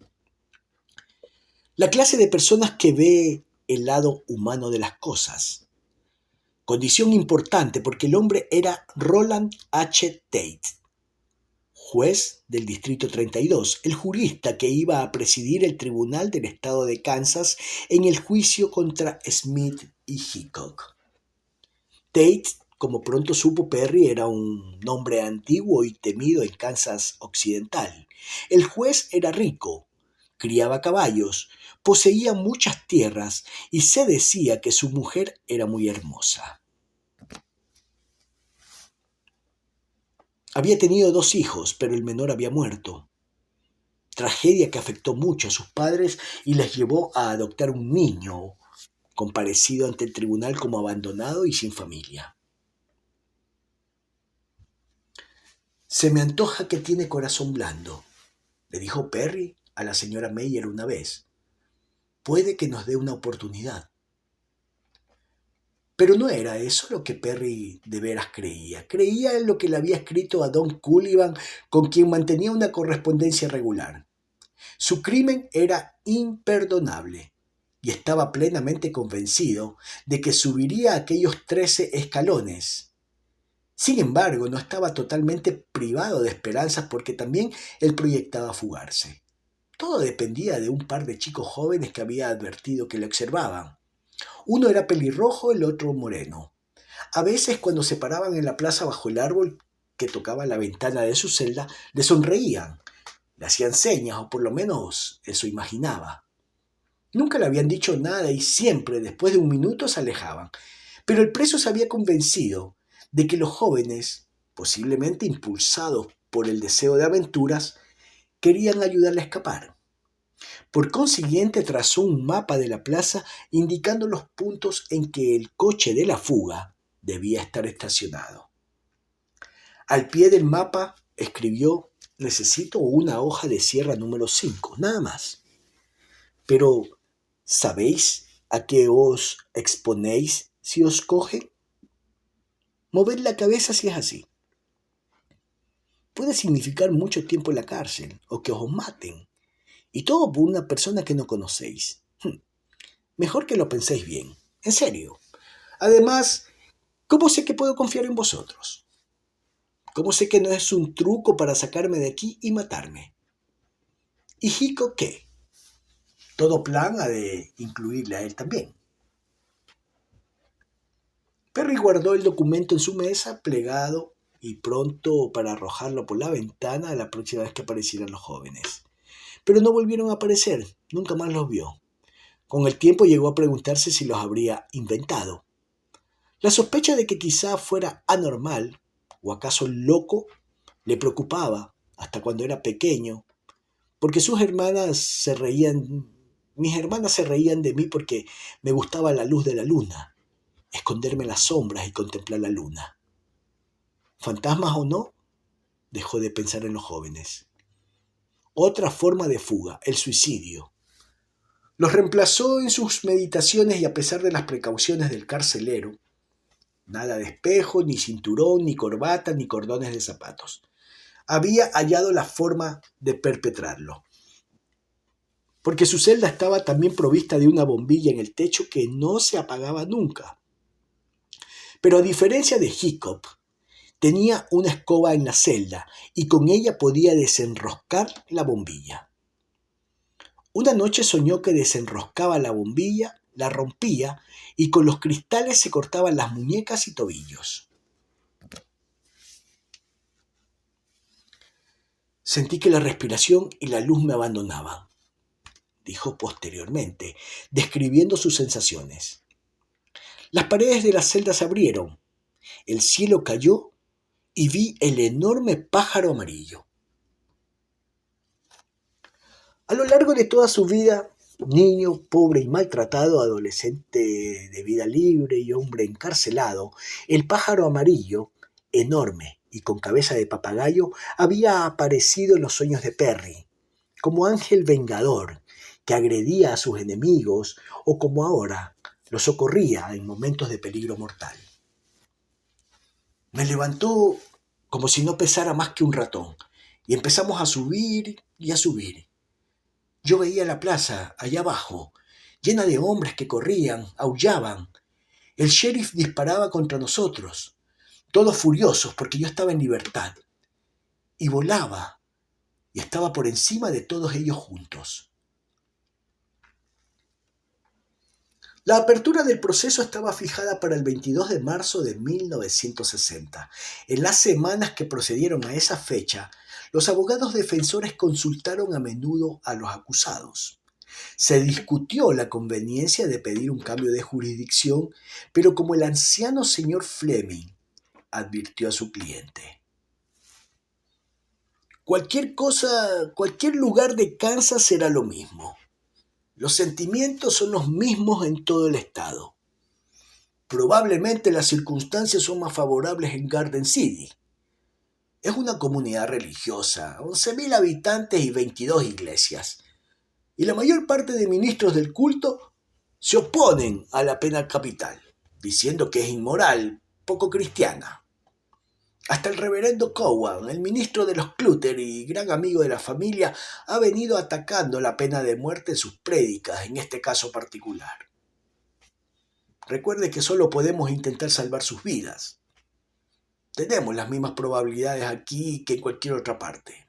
La clase de personas que ve el lado humano de las cosas. Condición importante porque el hombre era Roland H. Tate, juez del Distrito 32, el jurista que iba a presidir el Tribunal del Estado de Kansas en el juicio contra Smith y Hickok. Tate, como pronto supo Perry, era un nombre antiguo y temido en Kansas occidental. El juez era rico, criaba caballos, poseía muchas tierras y se decía que su mujer era muy hermosa. Había tenido 2 hijos, pero el menor había muerto. Tragedia que afectó mucho a sus padres y les llevó a adoptar un niño, comparecido ante el tribunal como abandonado y sin familia. Se me antoja que tiene corazón blando, le dijo Perry a la señora Meyer una vez. Puede que nos dé una oportunidad. Pero no era eso lo que Perry de veras creía. Creía en lo que le había escrito a Don Cullivan, con quien mantenía una correspondencia regular. Su crimen era imperdonable y estaba plenamente convencido de que subiría aquellos 13 escalones. Sin embargo, no estaba totalmente privado de esperanzas porque también él proyectaba fugarse. Todo dependía de un par de chicos jóvenes que había advertido que le observaban. Uno era pelirrojo, el otro moreno. A veces, cuando se paraban en la plaza bajo el árbol que tocaba la ventana de su celda, le sonreían, le hacían señas, o por lo menos eso imaginaba. Nunca le habían dicho nada y siempre, después de un minuto, se alejaban. Pero el preso se había convencido de que los jóvenes, posiblemente impulsados por el deseo de aventuras, querían ayudarle a escapar. Por consiguiente, trazó un mapa de la plaza indicando los puntos en que el coche de la fuga debía estar estacionado. Al pie del mapa escribió: necesito una hoja de sierra número 5, nada más. Pero, ¿sabéis a qué os exponéis si os cogen? Moved la cabeza si es así. Puede significar mucho tiempo en la cárcel o que os maten. Y todo por una persona que no conocéis. Mejor que lo penséis bien. En serio. Además, ¿cómo sé que puedo confiar en vosotros? ¿Cómo sé que no es un truco para sacarme de aquí y matarme? ¿Y Hickok qué? Todo plan ha de incluirle a él también. Perry guardó el documento en su mesa, plegado y pronto para arrojarlo por la ventana la próxima vez que aparecieran los jóvenes. Pero no volvieron a aparecer, nunca más los vio. Con el tiempo llegó a preguntarse si los habría inventado. La sospecha de que quizá fuera anormal o acaso loco le preocupaba hasta cuando era pequeño, porque mis hermanas se reían de mí porque me gustaba la luz de la luna, esconderme en las sombras y contemplar la luna. Fantasmas o no, dejó de pensar en los jóvenes. Otra forma de fuga, el suicidio. Los reemplazó en sus meditaciones y a pesar de las precauciones del carcelero, nada de espejo, ni cinturón, ni corbata, ni cordones de zapatos. Había hallado la forma de perpetrarlo. Porque su celda estaba también provista de una bombilla en el techo que no se apagaba nunca. Pero a diferencia de Hickok, tenía una escoba en la celda y con ella podía desenroscar la bombilla. Una noche soñó que desenroscaba la bombilla, la rompía y con los cristales se cortaban las muñecas y tobillos. Sentí que la respiración y la luz me abandonaban, dijo posteriormente, describiendo sus sensaciones. Las paredes de la celda se abrieron, el cielo cayó y vi el enorme pájaro amarillo. A lo largo de toda su vida, niño, pobre y maltratado, adolescente de vida libre y hombre encarcelado, el pájaro amarillo, enorme y con cabeza de papagayo, había aparecido en los sueños de Perry, como ángel vengador que agredía a sus enemigos o como ahora los socorría en momentos de peligro mortal. Me levantó como si no pesara más que un ratón y empezamos a subir y a subir. Yo veía la plaza, allá abajo, llena de hombres que corrían, aullaban. El sheriff disparaba contra nosotros, todos furiosos porque yo estaba en libertad. Y volaba, y estaba por encima de todos ellos juntos. La apertura del proceso estaba fijada para el 22 de marzo de 1960. En las semanas que procedieron a esa fecha, los abogados defensores consultaron a menudo a los acusados. Se discutió la conveniencia de pedir un cambio de jurisdicción, pero como el anciano señor Fleming advirtió a su cliente: cualquier lugar de Kansas será lo mismo. Los sentimientos son los mismos en todo el estado. Probablemente las circunstancias son más favorables en Garden City. Es una comunidad religiosa, 11.000 habitantes y 22 iglesias. Y la mayor parte de ministros del culto se oponen a la pena capital. diciendo que es inmoral, poco cristiana. Hasta el reverendo Cowan, el ministro de los Clutter y gran amigo de la familia, ha venido atacando la pena de muerte en sus prédicas en este caso particular. Recuerde que solo podemos intentar salvar sus vidas. Tenemos las mismas probabilidades aquí que en cualquier otra parte.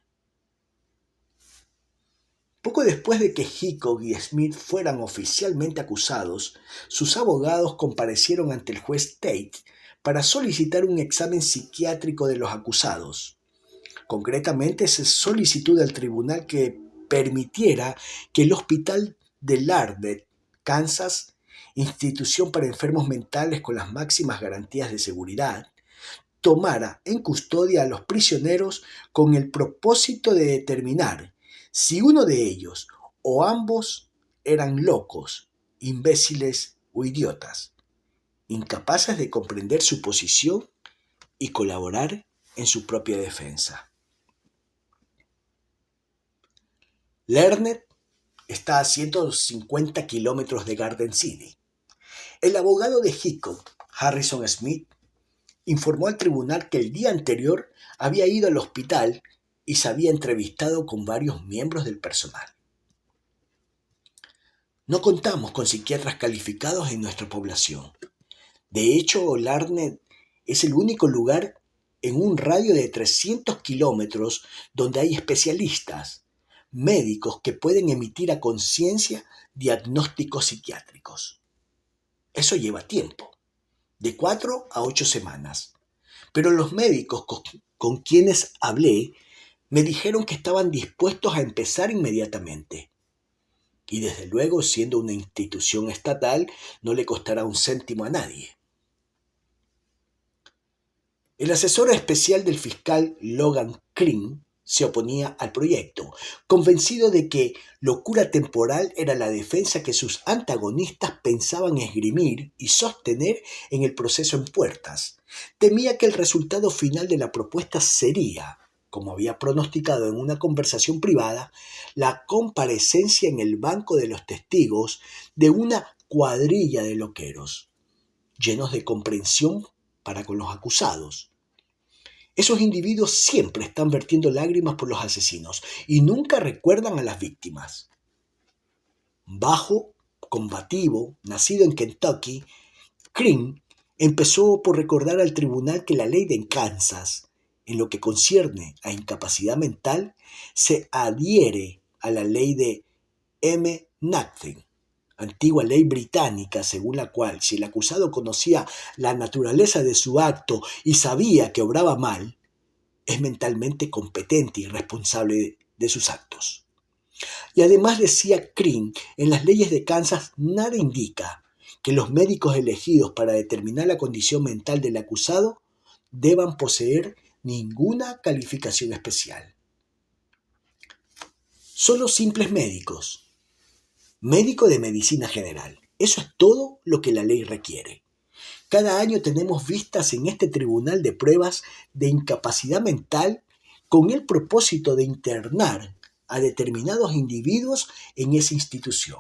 Poco después de que Hickok y Smith fueran oficialmente acusados, sus abogados comparecieron ante el juez Tate para solicitar un examen psiquiátrico de los acusados. Concretamente, se solicitó al tribunal que permitiera que el hospital de Larned, Kansas, institución para enfermos mentales con las máximas garantías de seguridad, tomara en custodia a los prisioneros con el propósito de determinar si uno de ellos o ambos eran locos, imbéciles o idiotas, incapaces de comprender su posición y colaborar en su propia defensa. Larned está a 150 kilómetros de Garden City. El abogado de Hickok, Harrison Smith, informó al tribunal que el día anterior había ido al hospital y se había entrevistado con varios miembros del personal. No contamos con psiquiatras calificados en nuestra población. De hecho, Larned es el único lugar en un radio de 300 kilómetros donde hay especialistas, médicos que pueden emitir a conciencia diagnósticos psiquiátricos. Eso lleva tiempo, de 4 a 8 semanas. Pero los médicos con quienes hablé me dijeron que estaban dispuestos a empezar inmediatamente. Y desde luego, siendo una institución estatal, no le costará un céntimo a nadie. El asesor especial del fiscal Logan Crane se oponía al proyecto, convencido de que locura temporal era la defensa que sus antagonistas pensaban esgrimir y sostener en el proceso en puertas. Temía que el resultado final de la propuesta sería, como había pronosticado en una conversación privada, la comparecencia en el banco de los testigos de una cuadrilla de loqueros, llenos de comprensión para con los acusados. Esos individuos siempre están vertiendo lágrimas por los asesinos y nunca recuerdan a las víctimas. Bajo, combativo, nacido en Kentucky, Crane empezó por recordar al tribunal que la ley de Kansas, en lo que concierne a incapacidad mental, se adhiere a la ley de M. Nothing, antigua ley británica según la cual si el acusado conocía la naturaleza de su acto y sabía que obraba mal, es mentalmente competente y responsable de sus actos. Y además decía Crane, en las leyes de Kansas nada indica que los médicos elegidos para determinar la condición mental del acusado deban poseer ninguna calificación especial. Solo simples médicos. Médico de medicina general. Eso es todo lo que la ley requiere. Cada año tenemos vistas en este tribunal de pruebas de incapacidad mental con el propósito de internar a determinados individuos en esa institución.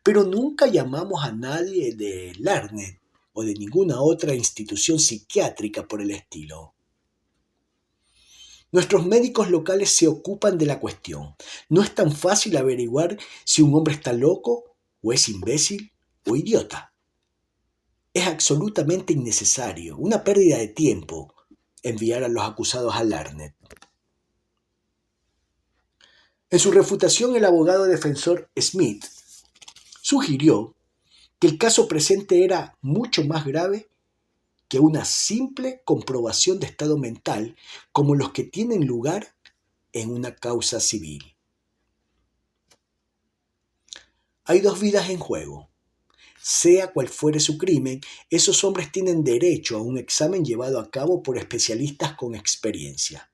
Pero nunca llamamos a nadie de Larned o de ninguna otra institución psiquiátrica por el estilo. Nuestros médicos locales se ocupan de la cuestión. No es tan fácil averiguar si un hombre está loco o es imbécil o idiota. Es absolutamente innecesario, una pérdida de tiempo, enviar a los acusados a Larned. En su refutación, el abogado defensor Smith sugirió que el caso presente era mucho más grave que una simple comprobación de estado mental como los que tienen lugar en una causa civil. Hay dos vidas en juego. Sea cual fuere su crimen, esos hombres tienen derecho a un examen llevado a cabo por especialistas con experiencia.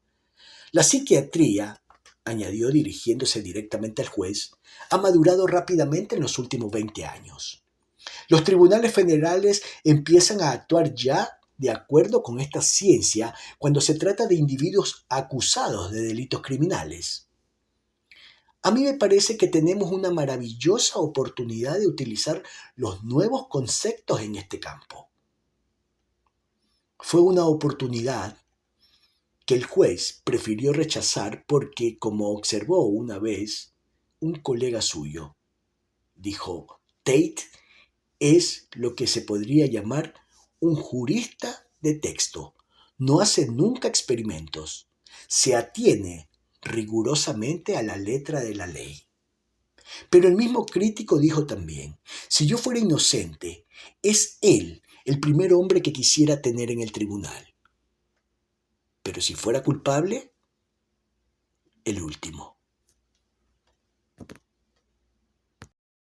La psiquiatría, añadió dirigiéndose directamente al juez, ha madurado rápidamente en los últimos 20 años. Los tribunales federales empiezan a actuar ya de acuerdo con esta ciencia cuando se trata de individuos acusados de delitos criminales. A mí me parece que tenemos una maravillosa oportunidad de utilizar los nuevos conceptos en este campo. Fue una oportunidad que el juez prefirió rechazar porque, como observó una vez un colega suyo, dijo, Tate es lo que se podría llamar un jurista de texto. No hace nunca experimentos. Se atiene rigurosamente a la letra de la ley. Pero el mismo crítico dijo también, si yo fuera inocente, es él el primer hombre que quisiera tener en el tribunal. Pero si fuera culpable, el último.